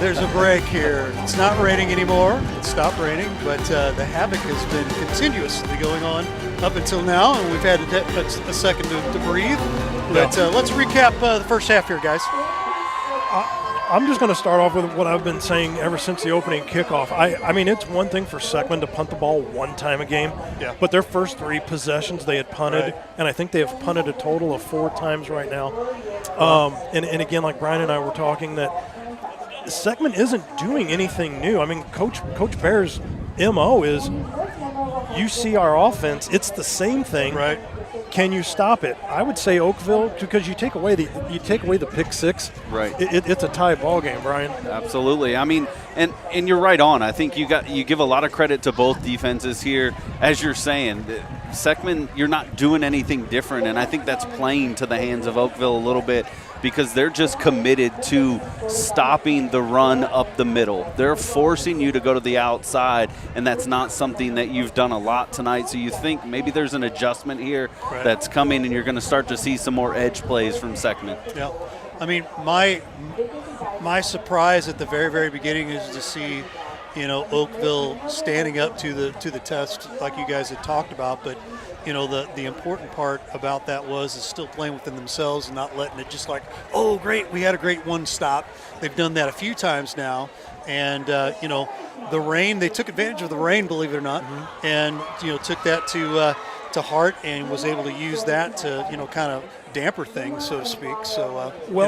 there's a break here. It's not raining anymore. It stopped raining, but the havoc has been continuously going on up until now, and we've had a second to breathe. But let's recap the first half here, guys. I'm just going to start off with what I've been saying ever since the opening kickoff. I mean, it's one thing for Seckman to punt the ball one time a game, but their first 3 possessions they had punted, and I think they have punted a total of 4 times right now. And again, like Brian and I were talking, that Seckman isn't doing anything new. I mean, Coach Bear's MO is you see our offense, it's the same thing. Right. Can you stop it? I would say Oakville, because you take away the pick 6. Right. It's a tie ball game, Brian. Absolutely. I mean, and you're right on. I think you give a lot of credit to both defenses here. As you're saying, Seckman, you're not doing anything different, and I think that's playing to the hands of Oakville a little bit, because they're just committed to stopping the run up the middle. They're forcing you to go to the outside, and that's not something that you've done a lot tonight. So you think maybe there's an adjustment here that's coming, and you're going to start to see some more edge plays from Seckman. Yeah. I mean, my surprise at the very, very beginning is to see Oakville standing up to the test like you guys had talked about. But the important part about that is still playing within themselves and not letting it just like, oh great, we had a great one stop. They've done that a few times now, and the rain, they took advantage of the rain, believe it or not, and took that to heart and was able to use that to kind of damper things, so to speak. So